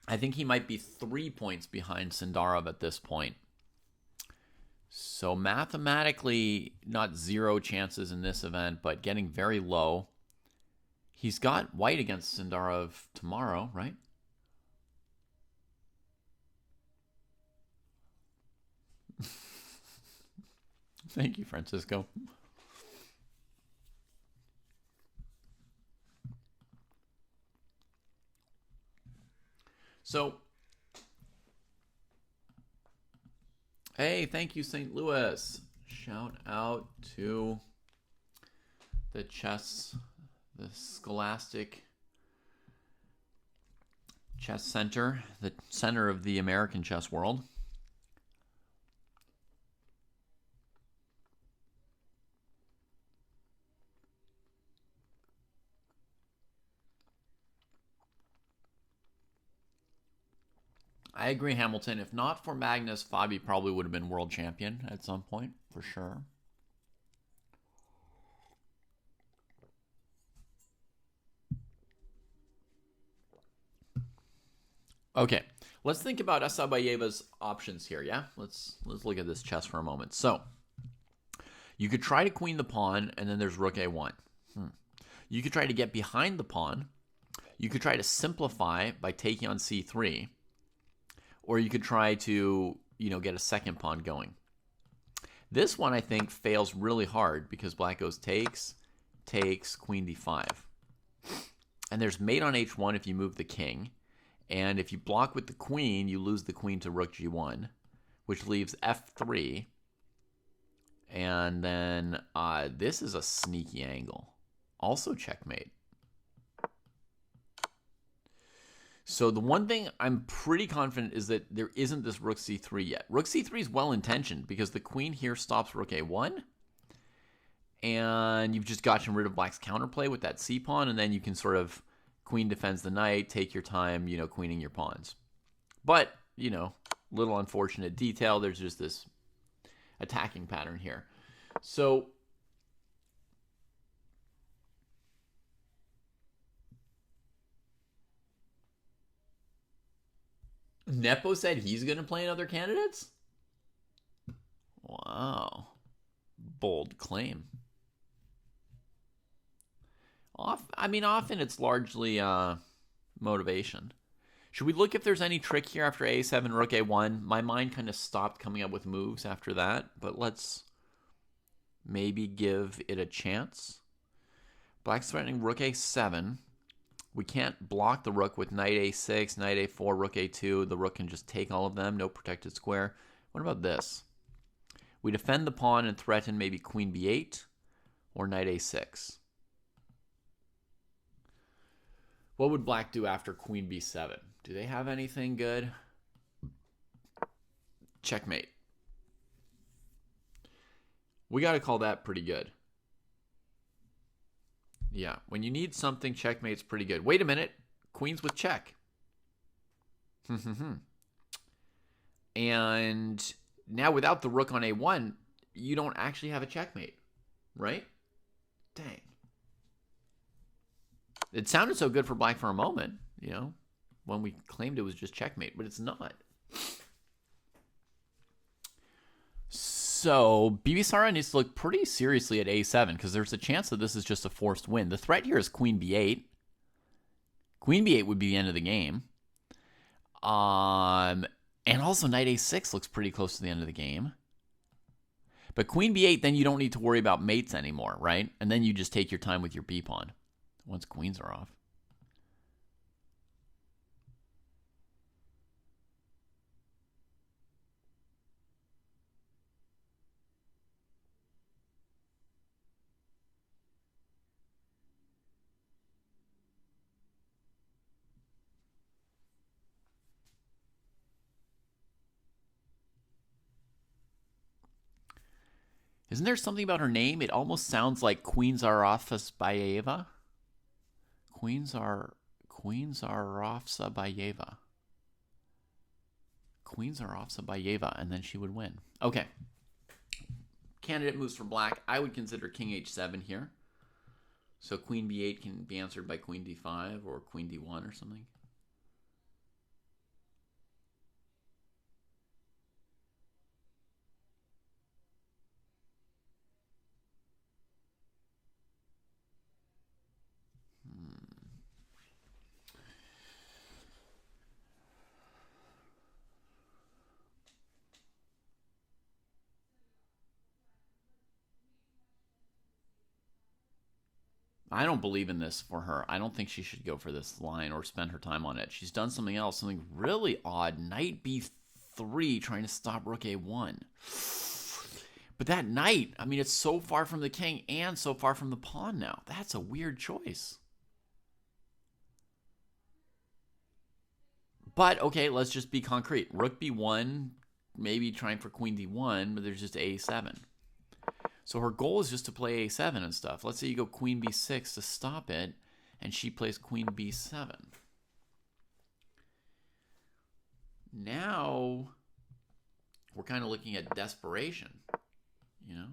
I think he might be 3 points behind Sindarov at this point. So mathematically, not 0 chances in this event, but getting very low. He's got white against Sindarov tomorrow, right? Thank you, Francisco. So, hey, thank you, St. Louis. Shout out to the Scholastic Chess Center, the center of the American chess world. I agree, Hamilton. If not for Magnus, Fabi probably would have been world champion at some point, for sure. Okay, let's think about Asabayeva's options here, yeah? Let's look at this chess for a moment. So, you could try to queen the pawn, and then there's rook a1. You could try to get behind the pawn. You could try to simplify by taking on c3. Or you could try to, get a second pawn going. This one, I think, fails really hard because black goes takes, queen d5. And there's mate on h1 if you move the king. And if you block with the queen, you lose the queen to rook g1, which leaves f3. And then this is a sneaky angle. Also checkmate. So the one thing I'm pretty confident is that there isn't this rook c3 yet. Rook c3 is well-intentioned because the queen here stops rook a1. And you've just gotten rid of black's counterplay with that c-pawn, and then you can sort of queen defends the knight, take your time, queening your pawns. But, little unfortunate detail. There's just this attacking pattern here. So Nepo said he's going to play in other candidates? Wow. Bold claim. Often it's largely motivation. Should we look if there's any trick here after a7, rook a1? My mind kind of stopped coming up with moves after that, but let's maybe give it a chance. Black's threatening rook a7. We can't block the rook with knight a6, knight a4, rook a2. The rook can just take all of them, no protected square. What about this? We defend the pawn and threaten maybe queen b8 or knight a6. What would black do after queen b7? Do they have anything good? Checkmate. We got to call that pretty good. Yeah, when you need something, checkmate's pretty good. Wait a minute. Queen's with check. And now without the rook on a1, you don't actually have a checkmate, right? Dang. It sounded so good for black for a moment, you know, when we claimed it was just checkmate, but it's not. So Bibisara needs to look pretty seriously at a7 because there's a chance that this is just a forced win. The threat here is queen b8. Queen b8 would be the end of the game. And also knight a6 looks pretty close to the end of the game. But queen b8, then you don't need to worry about mates anymore, right? And then you just take your time with your b-pawn once queens are off. Isn't there something about her name? It almost sounds like Queensarofsbayeva. Queensarofsbayeva. Queensarofsbayeva, and then she would win. Okay. Candidate moves for black. I would consider king h7 here. So queen b8 can be answered by queen d5 or queen d1 or something. I don't believe in this for her. I don't think she should go for this line or spend her time on it. She's done something else, something really odd. Knight b3, trying to stop rook a1. But that knight, I mean, it's so far from the king and so far from the pawn now. That's a weird choice. But, okay, let's just be concrete. Rook b1, maybe trying for queen d1, but there's just a7. So her goal is just to play a7 and stuff. Let's say you go queen b6 to stop it, and she plays queen b7. Now, we're kind of looking at desperation, you know?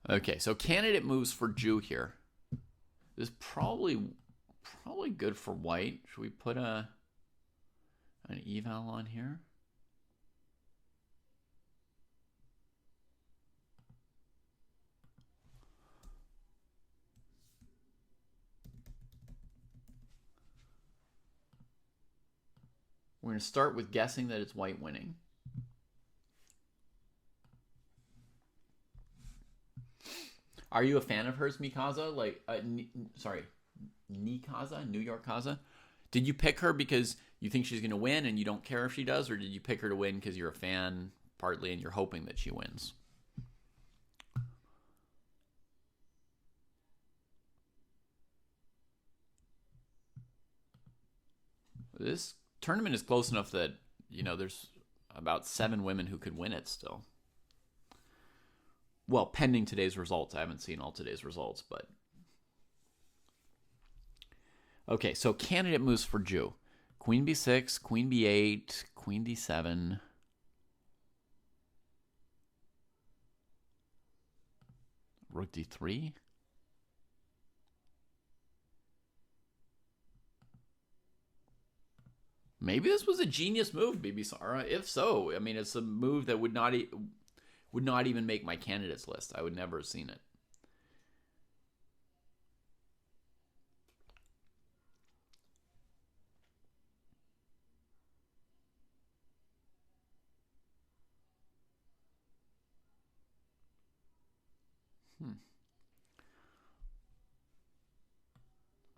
Okay, so candidate moves for Jew here. This is probably good for white. Should we put an eval on here? We're going to start with guessing that it's white winning. Are you a fan of hers, Mikaza? Like, Nikaza? New York Kaza? Did you pick her because you think she's going to win and you don't care if she does? Or did you pick her to win because you're a fan partly and you're hoping that she wins? This tournament is close enough that, you know, there's about 7 women who could win it still. Well, pending today's results. I haven't seen all today's results, but... Okay, so candidate moves for Jew. Queen b6, queen b8, queen d7. Rook d3. Maybe this was a genius move, Bibisara. If so, I mean, it's a move that would not even make my candidates list. I would never have seen it.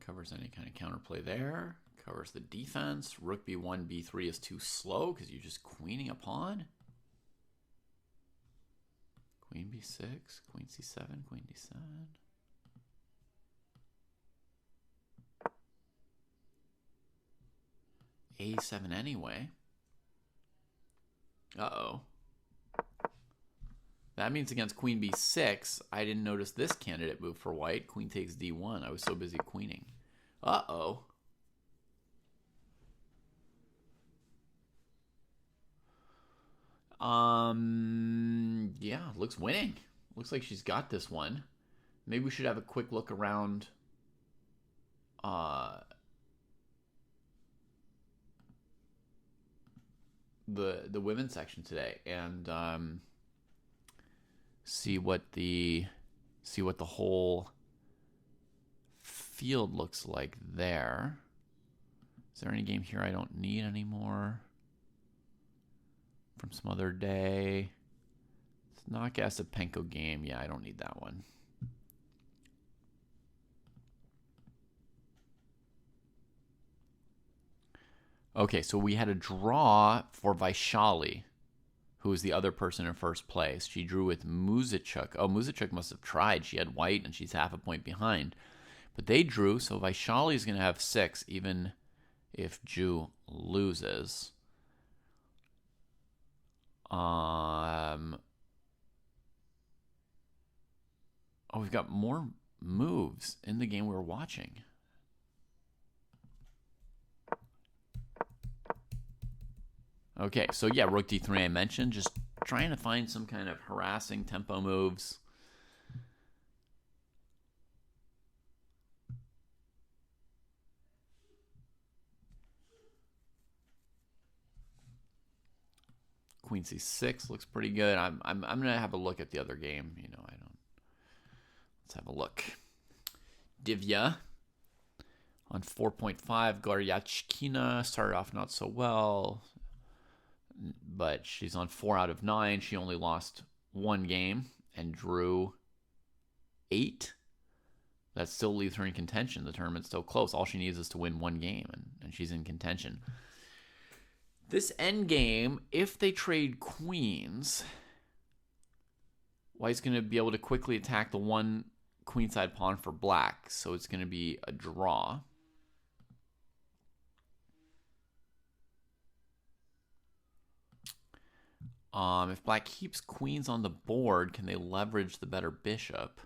Covers any kind of counterplay there. Covers the defense. Rook b1, b3 is too slow because you're just queening a pawn. Queen b6, queen c7, queen d7. a7 anyway. Uh-oh. That means against queen b6, I didn't notice this candidate move for white. Queen takes d1. I was so busy queening. Uh-oh. Yeah, looks winning. Looks like she's got this one. Maybe we should have a quick look around the women's section today and see what the whole field looks like there. Is there any game here I don't need anymore? From some other day. It's not Gasapenko game. Yeah, I don't need that one. Okay, so we had a draw for Vaishali, who was the other person in first place. She drew with Muzichuk. Oh, Muzichuk must have tried. She had white, and she's half a point behind. But they drew, so Vaishali is going to have 6, even if Ju loses. Oh, we've got more moves in the game we were watching. Okay, so yeah, Rook d3 I mentioned. Just trying to find some kind of harassing tempo moves. Queen c6 looks pretty good. I'm gonna have a look at the other game. You know, let's have a look. Divya on 4.5. Goryachkina started off not so well, but she's on 4 out of 9. She only lost 1 game and drew 8. That still leaves her in contention. The tournament's still close. All she needs is to win 1 game, and she's in contention. This endgame, if they trade queens, white's going to be able to quickly attack the one queenside pawn for black, so it's going to be a draw. If black keeps queens on the board, can they leverage the better bishop?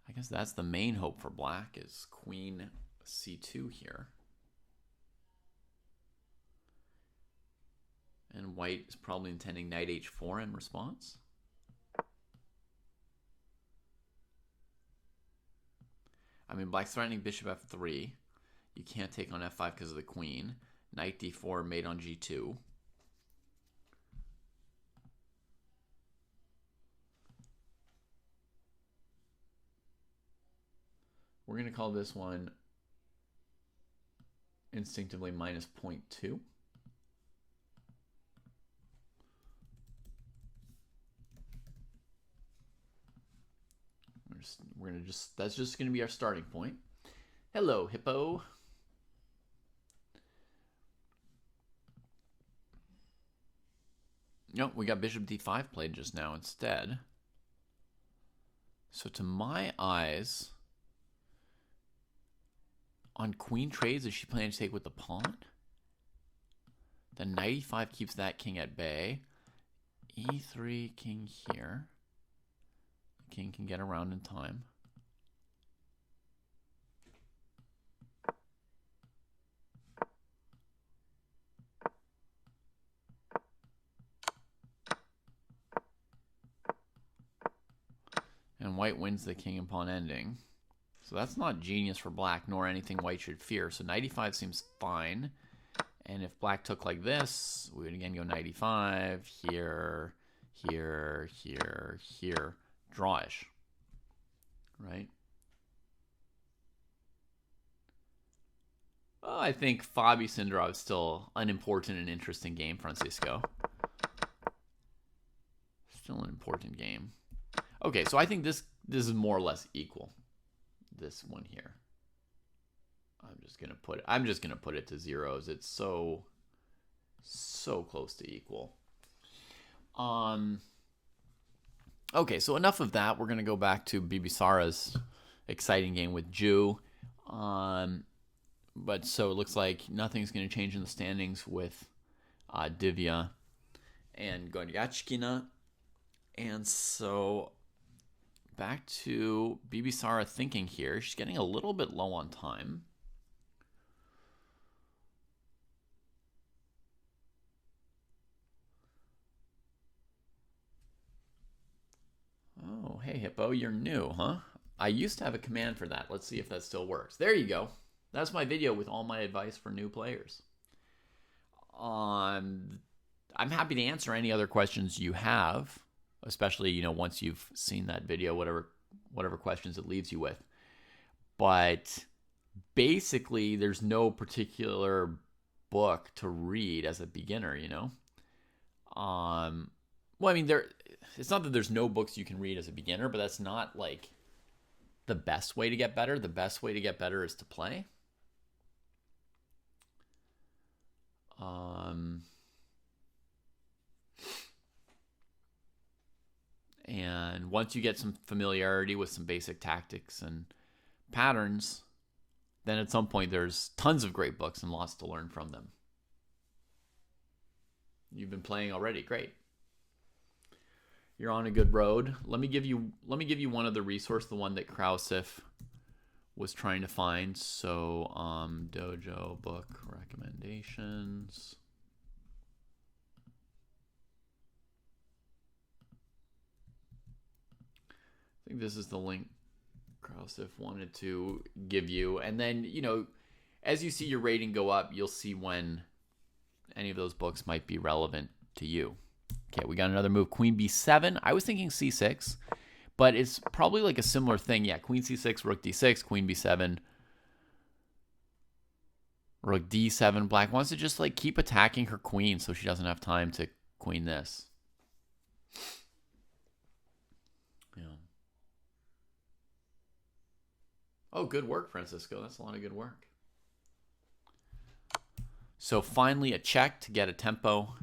I guess that's the main hope for black, is queen c2 here. And white is probably intending knight h4 in response. I mean, black's threatening bishop f3. You can't take on f5 because of the queen. Knight d4, mate on g2. We're going to call this one instinctively minus 0.2. We're going to that's just going to be our starting point. Hello, Hippo. Nope, we got bishop d5 played just now instead. So to my eyes, on queen trades, is she planning to take with the pawn? Then knight e5 keeps that king at bay. e3, king here. The king can get around in time. And white wins the king and pawn ending. So that's not genius for black, nor anything white should fear. So knight e5 seems fine. And if black took like this, we would again go knight e5, here, here, here, here. Drawish, right? Well, I think Fabi Sindarov is still an important and interesting game, Francisco. Still an important game. Okay, so I think this is more or less equal. This one here. I'm just gonna put it to zeros. It's so close to equal. Okay, so enough of that. We're gonna go back to Bibisara's exciting game with Ju. But so it looks like nothing's gonna change in the standings with Divya and Gonyachkina. And so back to Bibisara thinking here. She's getting a little bit low on time. Oh, hey, Hippo, you're new, huh? I used to have a command for that. Let's see if that still works. There you go. That's my video with all my advice for new players. I'm happy to answer any other questions you have, especially, once you've seen that video, whatever questions it leaves you with. But basically, there's no particular book to read as a beginner, Well, I mean, it's not that there's no books you can read as a beginner, but that's not like the best way to get better. The best way to get better is to play. And once you get some familiarity with some basic tactics and patterns, then at some point there's tons of great books and lots to learn from them. You've been playing already, great. You're on a good road. Let me give you one other resource, the one that Krausif was trying to find. So Dojo book recommendations. I think this is the link Krausif wanted to give you. And then, as you see your rating go up, you'll see when any of those books might be relevant to you. Okay, we got another move, Queen B7. I was thinking C6, but it's probably like a similar thing. Yeah, Queen C6, Rook D6, Queen B7, Rook D7. Black wants to just like keep attacking her queen so she doesn't have time to queen this. Yeah. Oh, good work, Francisco. That's a lot of good work. So finally a check to get a tempo.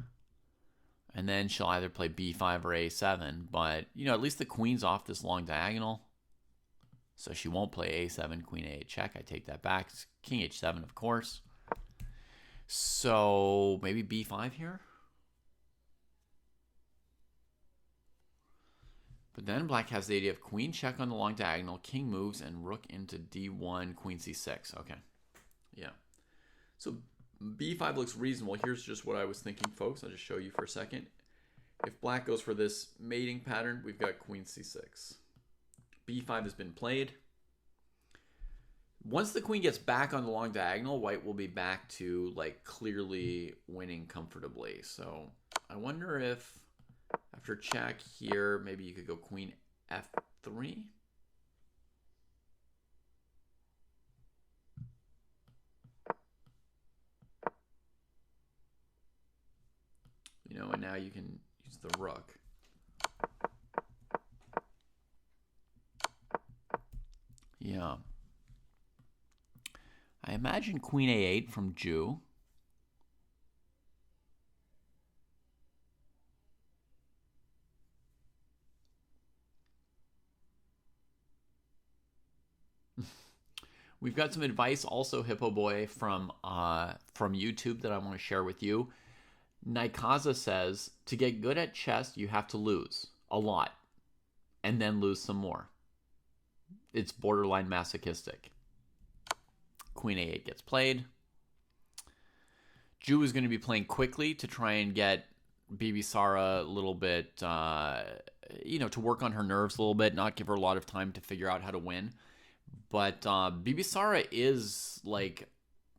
And then she'll either play b5 or a7. But, at least the queen's off this long diagonal. So she won't play a7, queen a8 check. I take that back. It's king h7, of course. So maybe b5 here. But then black has the idea of queen check on the long diagonal, king moves, and rook into d1, queen c6. Okay. Yeah. So b5 looks reasonable. Here's just what I was thinking, folks. I'll just show you for a second. If black goes for this mating pattern, we've got queen c6. b5 has been played. Once the queen gets back on the long diagonal, white will be back to like clearly winning comfortably. So I wonder if after check here, maybe you could go queen f3. And now you can use the rook. Yeah. I imagine queen a8 from Ju. We've got some advice also, Hippo Boy, from YouTube that I want to share with you. Naikaza says, to get good at chess, you have to lose a lot and then lose some more. It's borderline masochistic. Queen A8 gets played. Ju is going to be playing quickly to try and get Bibisara a little bit, to work on her nerves a little bit, not give her a lot of time to figure out how to win. But Bibisara is like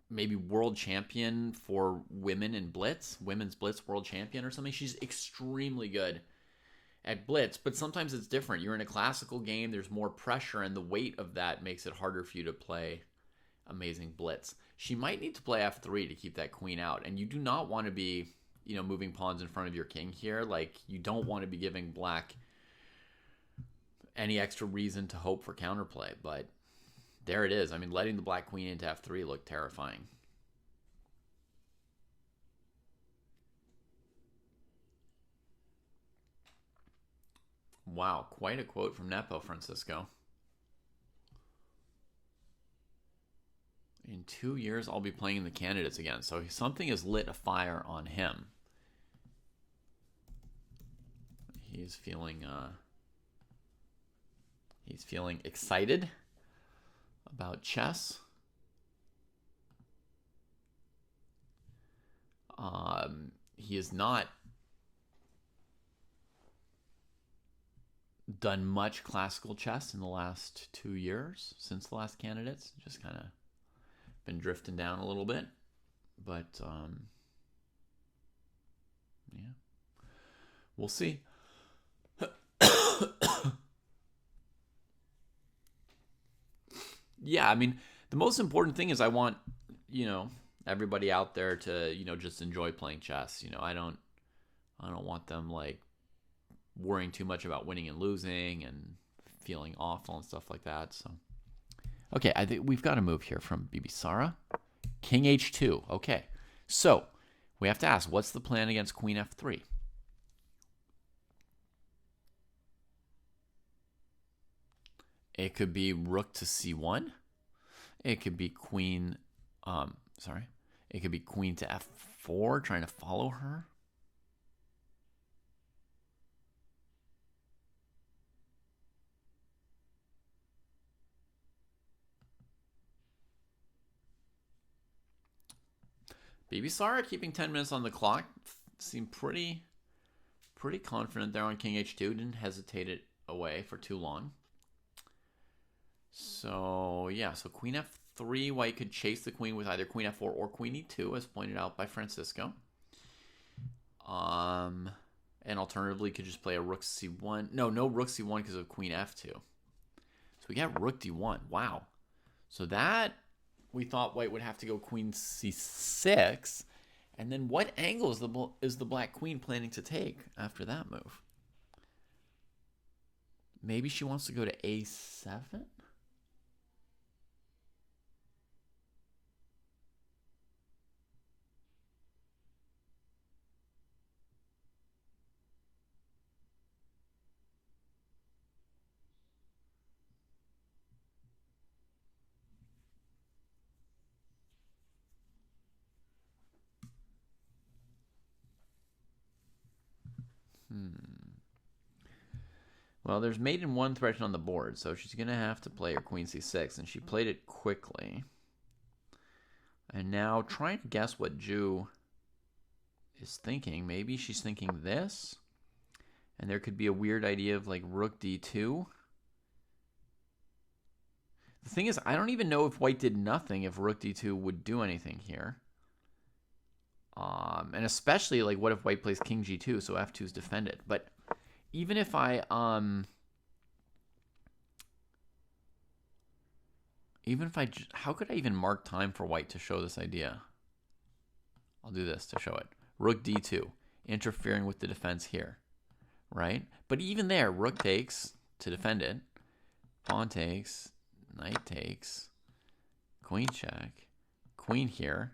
maybe world champion for women in Blitz, women's Blitz world champion or something. She's extremely good at Blitz, but sometimes it's different. You're in a classical game, there's more pressure, and the weight of that makes it harder for you to play amazing Blitz. She might need to play f3 to keep that queen out, and you do not want to be, moving pawns in front of your king here. Like, you don't want to be giving black any extra reason to hope for counterplay, but there it is. I mean, letting the black queen into f3 looked terrifying. Wow, quite a quote from Nepo Francisco. In 2 years, I'll be playing the candidates again. So something has lit a fire on him. He's feeling excited about chess. He has not done much classical chess in the last 2 years since the last candidates. Just kind of been drifting down a little bit. But, yeah. We'll see. Yeah, I mean, the most important thing is I want, everybody out there to, just enjoy playing chess. I don't want them like worrying too much about winning and losing and feeling awful and stuff like that. So, okay, I think we've got to move here from Bibisara. King h2. Okay, so we have to ask, what's the plan against queen f3? It could be rook to c1. It could be queen, it could be queen to f4, trying to follow her. Bibisara keeping 10 minutes on the clock. Seemed pretty confident there on king h2. Didn't hesitate it away for too long. So, yeah, so queen f3, white could chase the queen with either queen f4 or queen e2, as pointed out by Francisco. And alternatively, could just play a rook c1. No rook c1 because of queen f2. So we got rook d1. Wow. So that, we thought white would have to go queen c6. And then what angle is the black queen planning to take after that move? Maybe she wants to go to a7? Well, there's mate in one direction on the board, so she's going to have to play her queen c6, and she played it quickly. And now trying to guess what Ju is thinking. Maybe she's thinking this, and there could be a weird idea of like rook d2. The thing is, I don't even know if white did nothing if rook d2 would do anything here. And especially, like, what if white plays king g2, so f2 is defended. But even if I, how could I even mark time for white to show this idea? I'll do this to show it. Rook d2, interfering with the defense here, right? But even there, rook takes to defend it. Pawn takes, knight takes, queen check, queen here.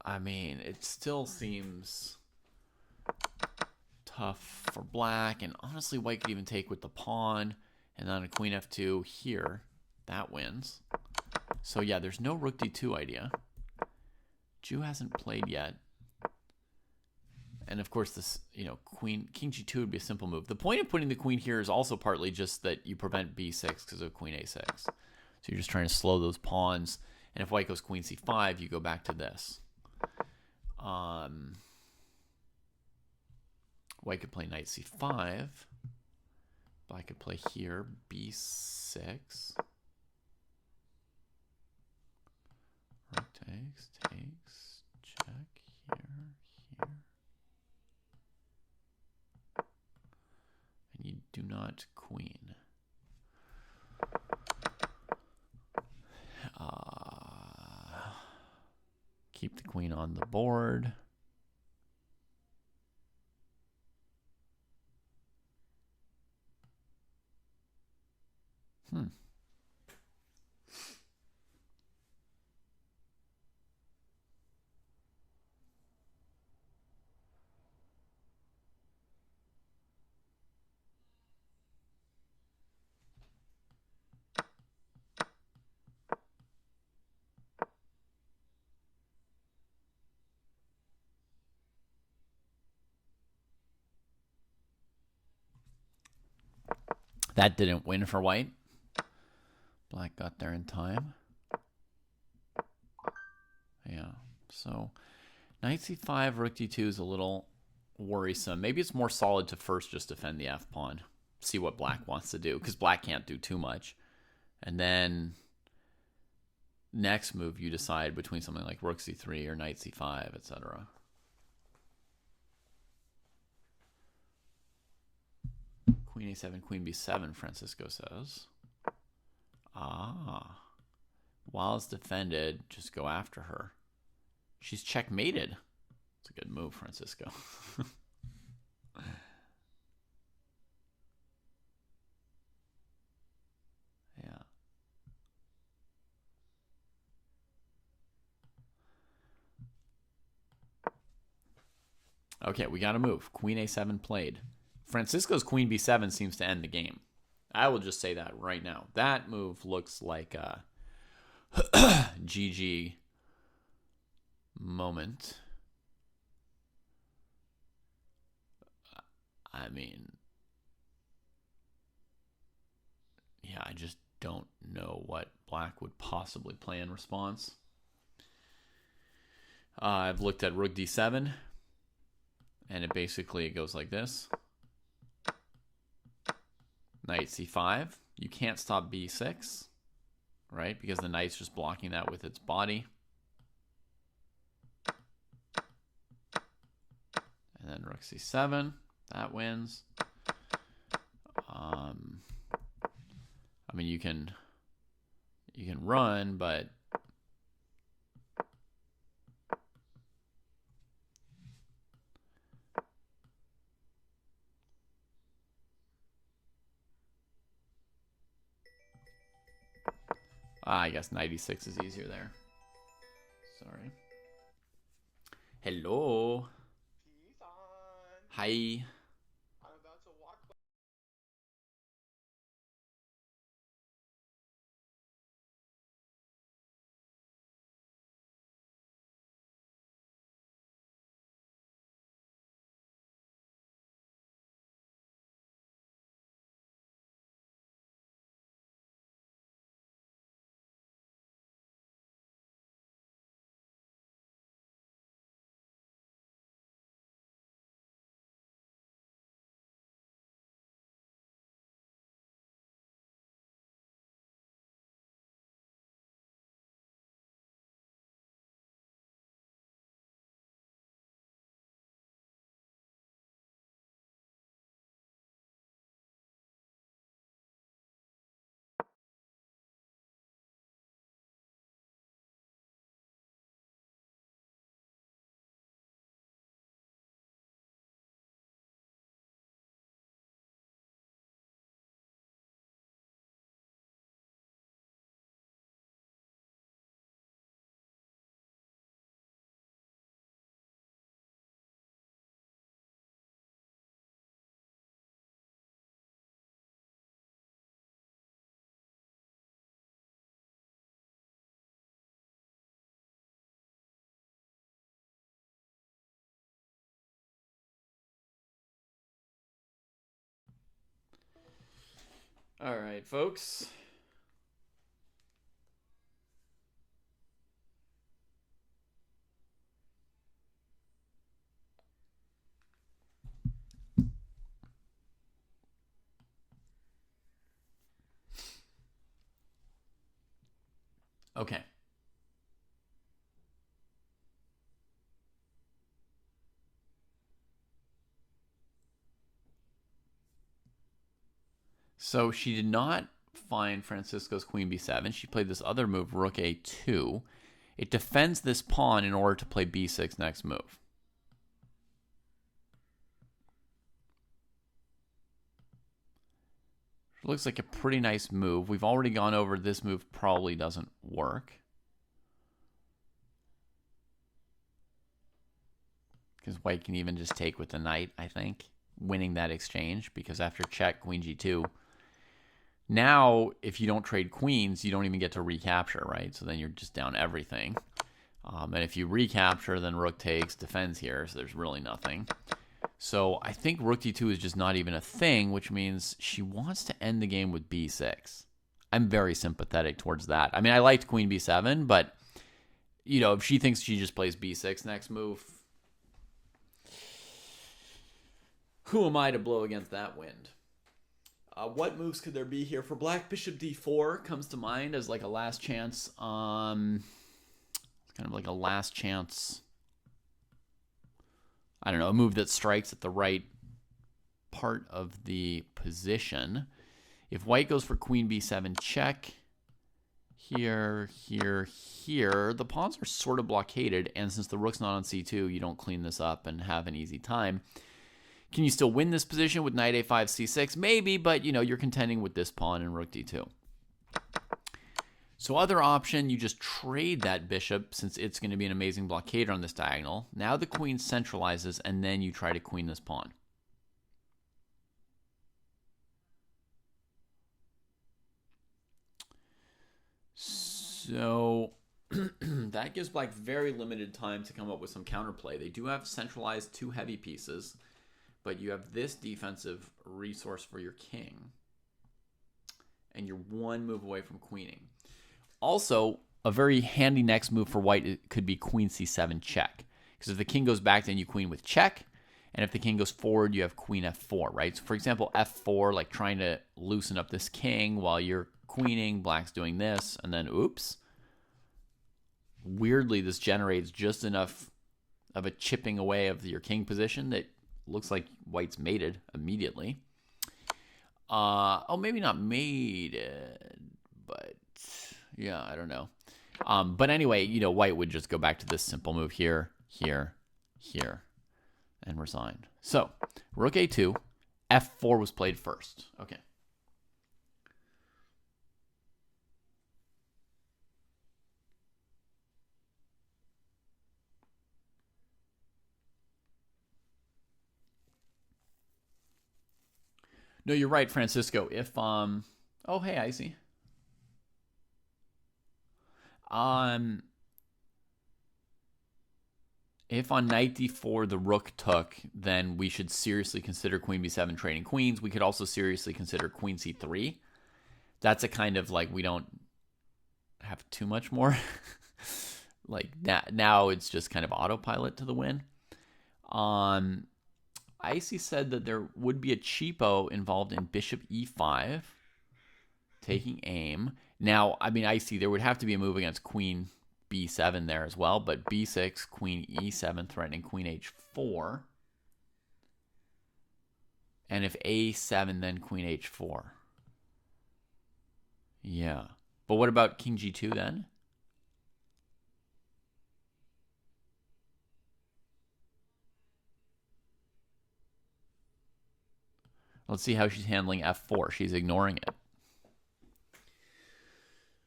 I mean, it still seems tough for black, and honestly, white could even take with the pawn, and then a queen f2 here. That wins. So yeah, there's no rook d2 idea. Jew hasn't played yet. And of course, this, king g2 would be a simple move. The point of putting the queen here is also partly just that you prevent b6 because of queen a6. So you're just trying to slow those pawns. And if white goes queen c5, you go back to this. White could play knight c5. Black could play here, b6. Rook takes, check, here. And you do not queen. Keep the queen on the board. That didn't win for white. Black got there in time. Yeah, so knight c5, rook d2 is a little worrisome. Maybe it's more solid to first just defend the f pawn. See what black wants to do, because black can't do too much. And then next move, you decide between something like rook c3 or knight c5, etc. Queen a7, queen b7, Francisco says. While it's defended, just go after her. She's checkmated. It's a good move, Francisco. Yeah. Okay, we got to move. Queen a7 played. Francisco's queen b7 seems to end the game. I will just say that right now. That move looks like a GG moment. I mean, yeah, I just don't know what black would possibly play in response. I've looked at rook d7, and it basically goes like this. Knight c5. You can't stop b6, right? Because the knight's just blocking that with its body. And then rook c7. That wins. I mean, you can run, but I guess 96 is easier there. Sorry. Hello. Hi. All right, folks. Okay. So she did not find Francisco's queen b7. She played this other move, rook a2. It defends this pawn in order to play b6 next move. It looks like a pretty nice move. We've already gone over this move probably doesn't work. Because white can even just take with the knight, I think, winning that exchange. Because after check, queen g2. Now, if you don't trade queens, you don't even get to recapture, right? So then you're just down everything. And if you recapture, then rook takes, defends here, so there's really nothing. So I think rook d2 is just not even a thing, which means she wants to end the game with b6. I'm very sympathetic towards that. I mean, I liked queen b7, but, you know, if she thinks she just plays b6 next move, who am I to blow against that wind? What moves could there be here for black? Bishop d4 comes to mind as like a last chance. Kind of like a last chance. I don't know, a move that strikes at the right part of the position. If white goes for queen b7 check, here, the pawns are sort of blockaded, and since the rook's not on c2, you don't clean this up and have an easy time. Can you still win this position with knight a5, c6? Maybe, but you know, you're contending with this pawn and rook d2. So other option, you just trade that bishop since it's going to be an amazing blockader on this diagonal. Now the queen centralizes, and then you try to queen this pawn. So that gives black very limited time to come up with some counterplay. They do have centralized two heavy pieces, but you have this defensive resource for your king. And you're one move away from queening. Also, a very handy next move for white could be queen c7 check. Because if the king goes back, then you queen with check. And if the king goes forward, you have queen f4, right? So for example, f4, like trying to loosen up this king while you're queening, black's doing this, and then oops. Weirdly, this generates just enough of a chipping away of your king position that looks like white's mated immediately. Oh, maybe not mated, but yeah, I don't know. But anyway, you know, white would just go back to this simple move here, here, here, and resign. So, rook a2, f4 was played first. Okay. No, you're right, Francisco. If oh hey, I see. If on knight d4 the rook took, then we should seriously consider queen b7 trading queens. We could also seriously consider queen c3. That's a kind of like we don't have too much more. Like now it's just kind of autopilot to the win. Icy said that there would be a cheapo involved in bishop e5, taking aim. Now, I mean, Icy, there would have to be a move against queen b7 there as well, but b6, queen e7, threatening queen h4. And if a7, then queen h4. Yeah. But what about king g2 then? Let's see how she's handling f4. She's ignoring it.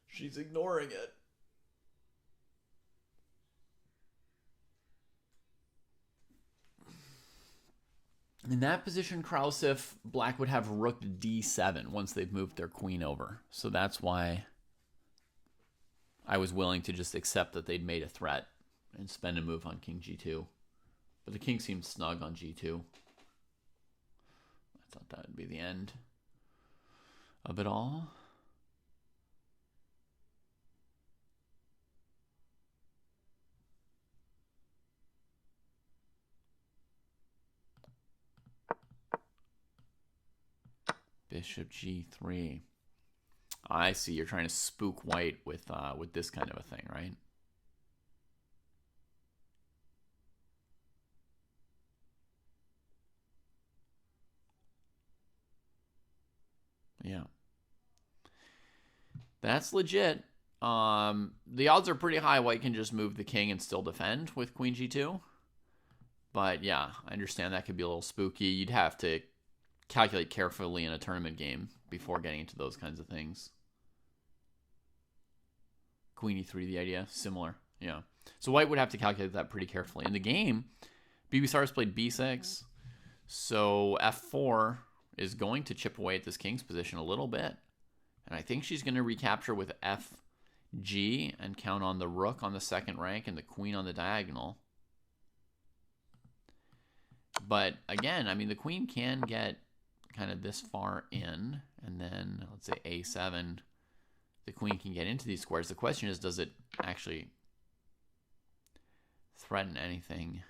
She's ignoring it. In that position, Krausif, black would have rook d7 once they've moved their queen over. So that's why I was willing to just accept that they'd made a threat and spend a move on king g2. But the king seemed snug on g2. I thought that would be the end. of it all. Bishop g3. I see. You're trying to spook white with this kind of a thing, right? Yeah. That's legit. The odds are pretty high white can just move the king and still defend with queen g2. But yeah, I understand that could be a little spooky. You'd have to calculate carefully in a tournament game before getting into those kinds of things. Queen e3, the idea, similar. Yeah. So white would have to calculate that pretty carefully. In the game, BB played b6. So f4 is going to chip away at this king's position a little bit. And I think she's going to recapture with fg and count on the rook on the second rank and the queen on the diagonal. But again, I mean, the queen can get kind of this far in, and then let's say a7, the queen can get into these squares. The question is, does it actually threaten anything?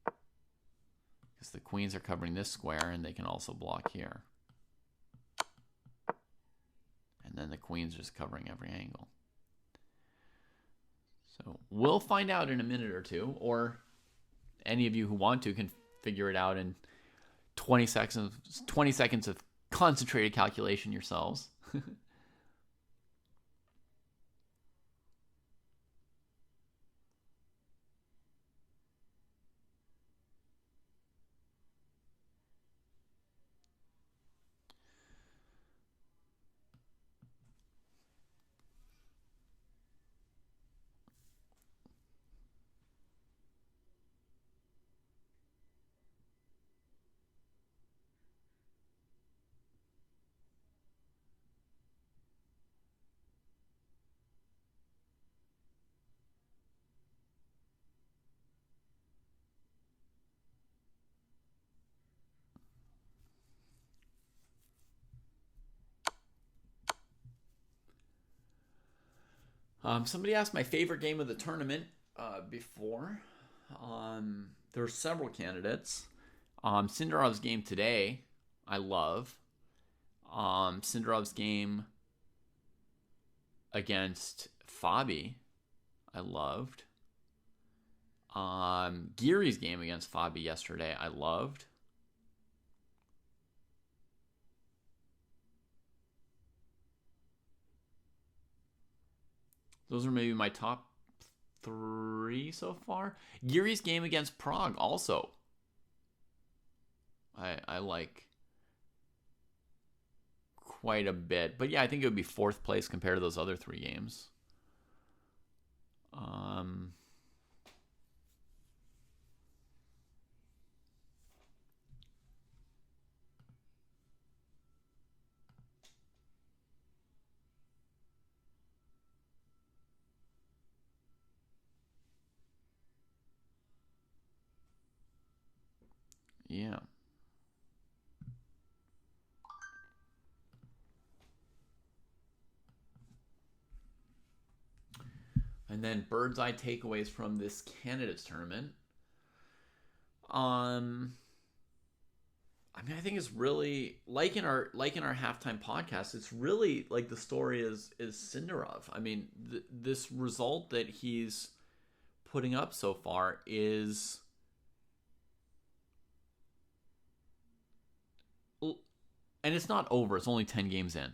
Because the queens are covering this square, and they can also block here. And then the queen's just covering every angle. So we'll find out in a minute or two, or any of you who want to can figure it out in 20 seconds of concentrated calculation yourselves. Somebody asked my favorite game of the tournament before. There are several candidates. Sindarov's game today, I love. Sindarov's game against Fabi, I loved. Geary's game against Fabi yesterday, I loved. Those are maybe my top 3 so far. Geary's game against Prague also. I like quite a bit. But yeah, I think it would be 4th place compared to those other 3 games. Yeah. And then bird's eye takeaways from this candidates tournament. I mean, I think it's really like in our halftime podcast. It's really like the story is Sindarov. I mean, this result that he's putting up so far is, and it's not over. It's only 10 games in.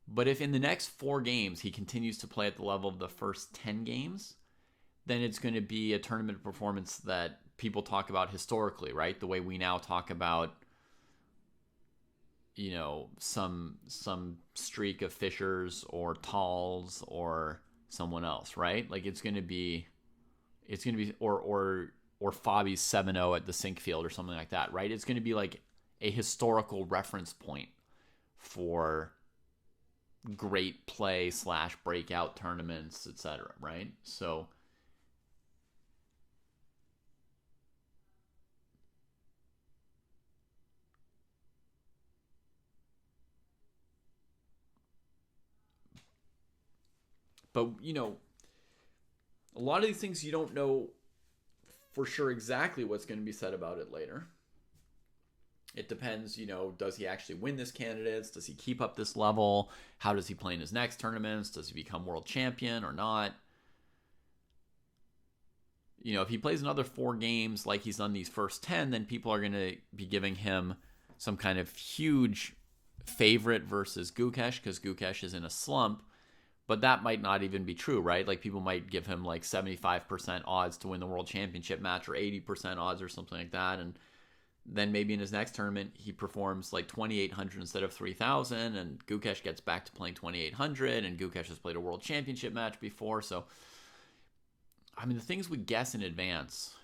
But if in the next 4 games he continues to play at the level of the first 10 games, then it's going to be a tournament performance that people talk about historically, right? The way we now talk about, you know, some streak of Fishers or Talls or someone else, right? Like it's going to be or Fabi's 7-0 at the Sinkfield or something like that, right? It's going to be like a historical reference point for great play / breakout tournaments, etc., right? So But, a lot of these things you don't know for sure exactly what's going to be said about it later. It depends, does he actually win this candidates? Does he keep up this level? How does he play in his next tournaments? Does he become world champion or not? If he plays another 4 games like he's done these first 10, then people are going to be giving him some kind of huge favorite versus Gukesh because Gukesh is in a slump. But that might not even be true, right? Like people might give him like 75% odds to win the world championship match or 80% odds or something like that. And then maybe in his next tournament, he performs like 2,800 instead of 3,000, and Gukesh gets back to playing 2,800, and Gukesh has played a world championship match before. So, the things we guess in advance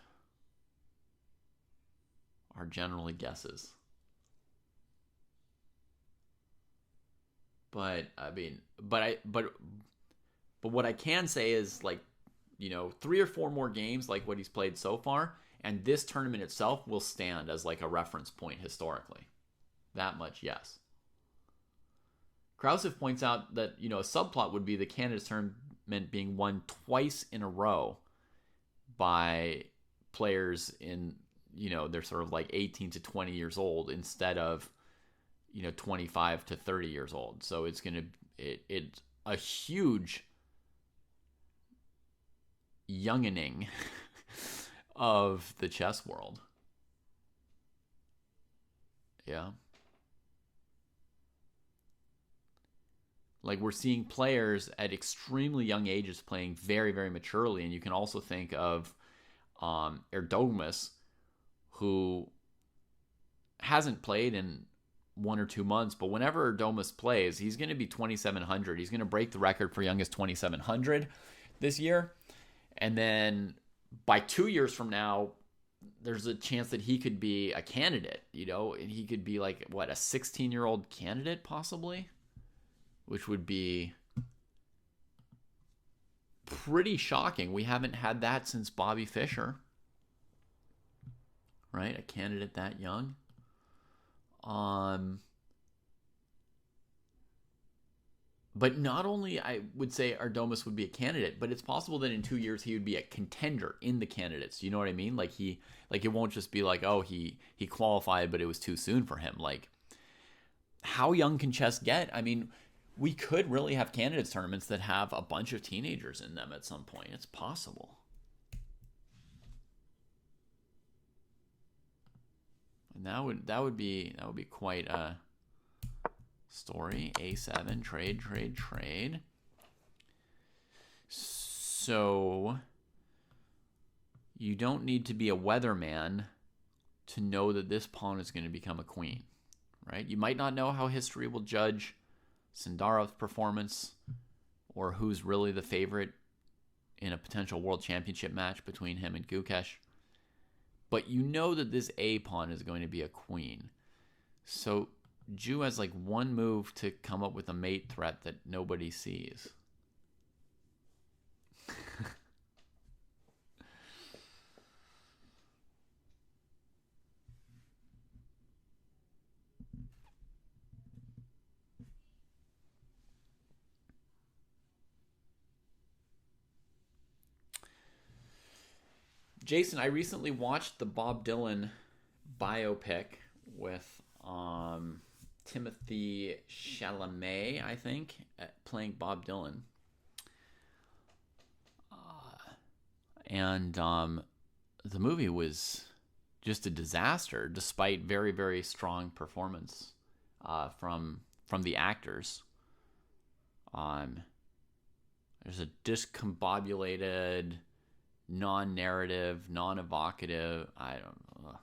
are generally guesses. But what I can say is 3 or 4 more games like what he's played so far, and this tournament itself will stand as like a reference point historically. That much, yes. Krausev points out that, a subplot would be the candidates tournament being won twice in a row by players in, they're sort of like 18 to 20 years old instead of, 25 to 30 years old. So it's a huge youngening of the chess world. Yeah. Like we're seeing players at extremely young ages playing very, very maturely. And you can also think of Erdomas, who hasn't played in 1 or 2 months, but whenever Erdomas plays, he's going to be 2,700. He's going to break the record for youngest 2,700 this year. And then by 2 years from now, there's a chance that he could be a candidate, and he could be like, a 16-year-old candidate possibly, which would be pretty shocking. We haven't had that since Bobby Fischer, right? A candidate that young. But not only I would say Erdomas would be a candidate, but it's possible that in 2 years he would be a contender in the candidates. You know what I mean? Like it won't just be like, oh, he qualified, but it was too soon for him. Like, how young can chess get? We could really have candidates tournaments that have a bunch of teenagers in them at some point. It's possible. And that would be quite a story. A7, trade. So you don't need to be a weatherman to know that this pawn is going to become a queen, right? You might not know how history will judge Sindarov's performance or who's really the favorite in a potential world championship match between him and Gukesh. But you know that this A pawn is going to be a queen. So Zhu has like one move to come up with a mate threat that nobody sees. Jason, I recently watched the Bob Dylan biopic with Timothy Chalamet, I think, playing Bob Dylan. And the movie was just a disaster, despite very, very strong performance from the actors. There's a discombobulated, non-narrative, non-evocative, I don't know.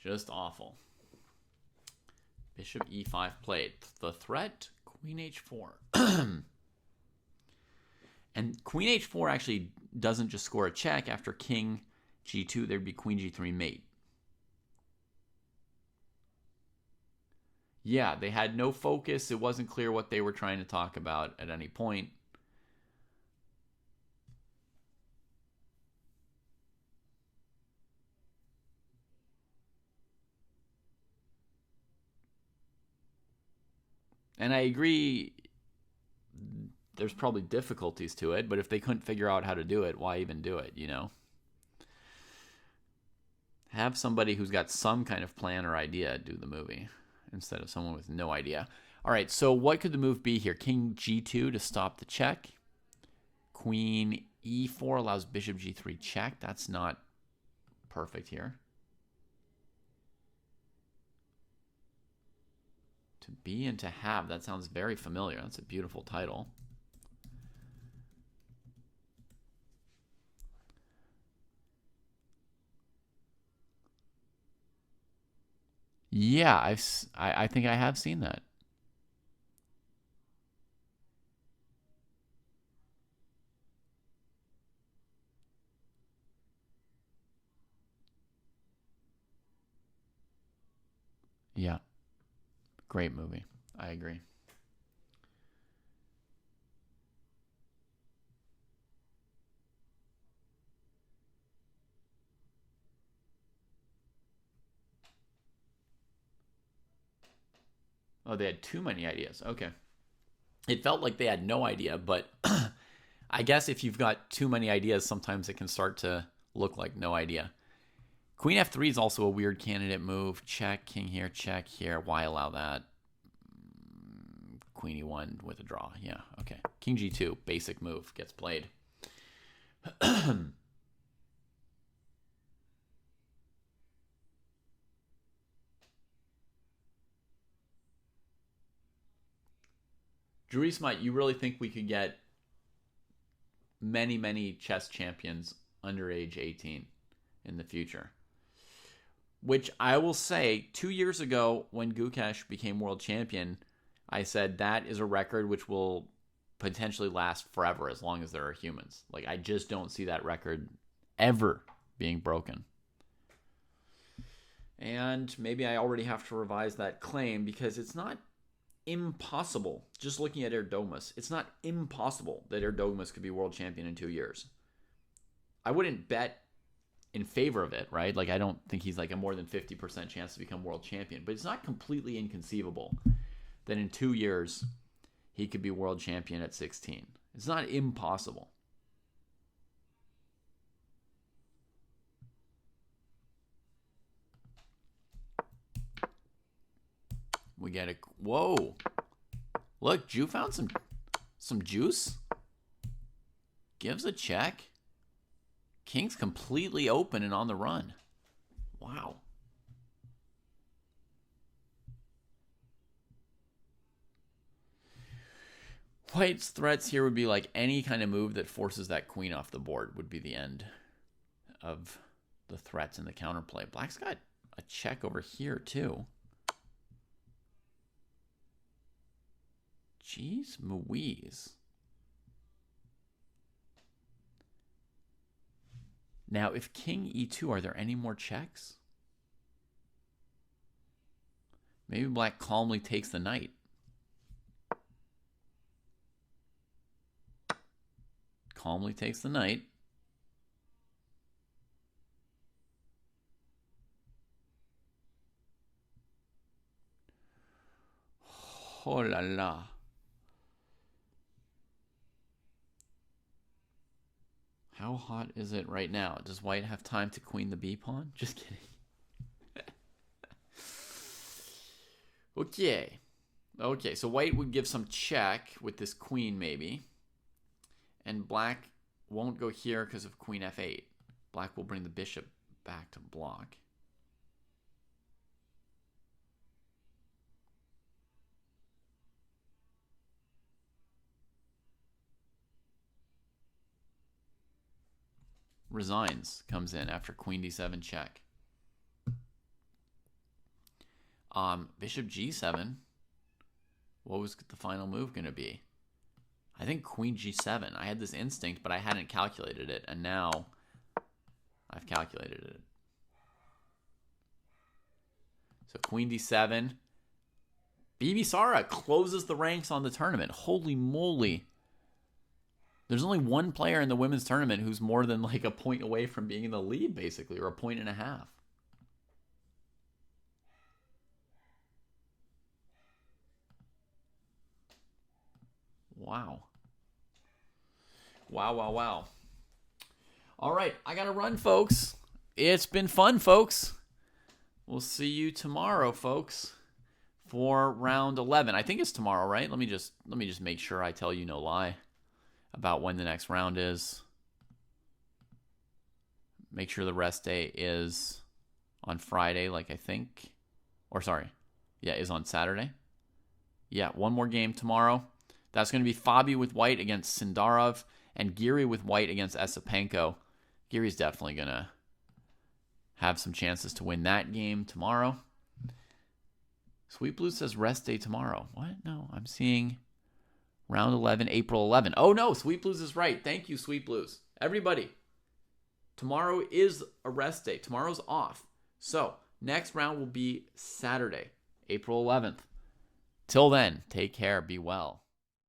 Just awful. Bishop e5 played. The threat, queen h4. And queen h4 actually doesn't just score a check. After king g2, there'd be queen g3 mate. Yeah, they had no focus. It wasn't clear what they were trying to talk about at any point. And I agree there's probably difficulties to it, but if they couldn't figure out how to do it, why even do it, you know? Have somebody who's got some kind of plan or idea do the movie instead of someone with no idea. All right, so what could the move be here? King G2 to stop the check. Queen E4 allows bishop G3 check. That's not perfect here. To be and to have, that sounds very familiar. That's a beautiful title. Yeah, I think I have seen that. Yeah, great movie. I agree. Oh, they had too many ideas. Okay. It felt like they had no idea, but I guess if you've got too many ideas, sometimes it can start to look like no idea. Queen F3 is also a weird candidate move. Check, king here, check here. Why allow that? Queen E1 with a draw. Yeah, okay. King G2, basic move, gets played. Drew Smite, you really think we could get many, many chess champions under age 18 in the future? Which I will say, 2 years ago when Gukesh became world champion, I said that is a record which will potentially last forever as long as there are humans. Like, I just don't see that record ever being broken. And maybe I already have to revise that claim because it's not impossible. Just looking at Erdomas, it's not impossible that Erdomas could be world champion in 2 years. I wouldn't bet in favor of it, right? Like, I don't think he's like a more than 50% chance to become world champion, but it's not completely inconceivable that in 2 years he could be world champion at 16. It's not impossible. We get a whoa. Look, Ju found some juice. Gives a check. King's completely open and on the run. Wow. White's threats here would be like any kind of move that forces that queen off the board would be the end of the threats in the counterplay. Black's got a check over here too. Jeez Louise. Now, if king e2, are there any more checks? Maybe black calmly takes the knight. Calmly takes the knight. Oh la la. How hot is it right now? Does white have time to queen the b pawn? Just kidding. Okay. Okay, so white would give some check with this queen maybe. And black won't go here because of queen f8. Black will bring the bishop back to block. Resigns, comes in after queen d7 check. Bishop g7. What was the final move going to be? I think queen g7. I had this instinct, but I hadn't calculated it, and now I've calculated it. So queen d7. Bibisara closes the ranks on the tournament. Holy moly. There's only one player in the women's tournament who's more than like a point away from being in the lead, basically, or a point and a half. Wow. Wow, wow, wow. All right, I got to run, folks. It's been fun, folks. We'll see you tomorrow, folks, for round 11. I think it's tomorrow, right? Let me just make sure I tell you no lie about when the next round is. Make sure the rest day is on Friday, like I think. Or sorry. Yeah, is on Saturday. Yeah, one more game tomorrow. That's going to be Fabi with white against Sindarov and Giri with white against Esipenko. Giri's definitely going to have some chances to win that game tomorrow. Sweet Blue says rest day tomorrow. What? No, I'm seeing round 11, April 11. Oh, no, Sweet Blues is right. Thank you, Sweet Blues. Everybody, tomorrow is a rest day. Tomorrow's off. So, next round will be Saturday, April 11th. Till then, take care. Be well.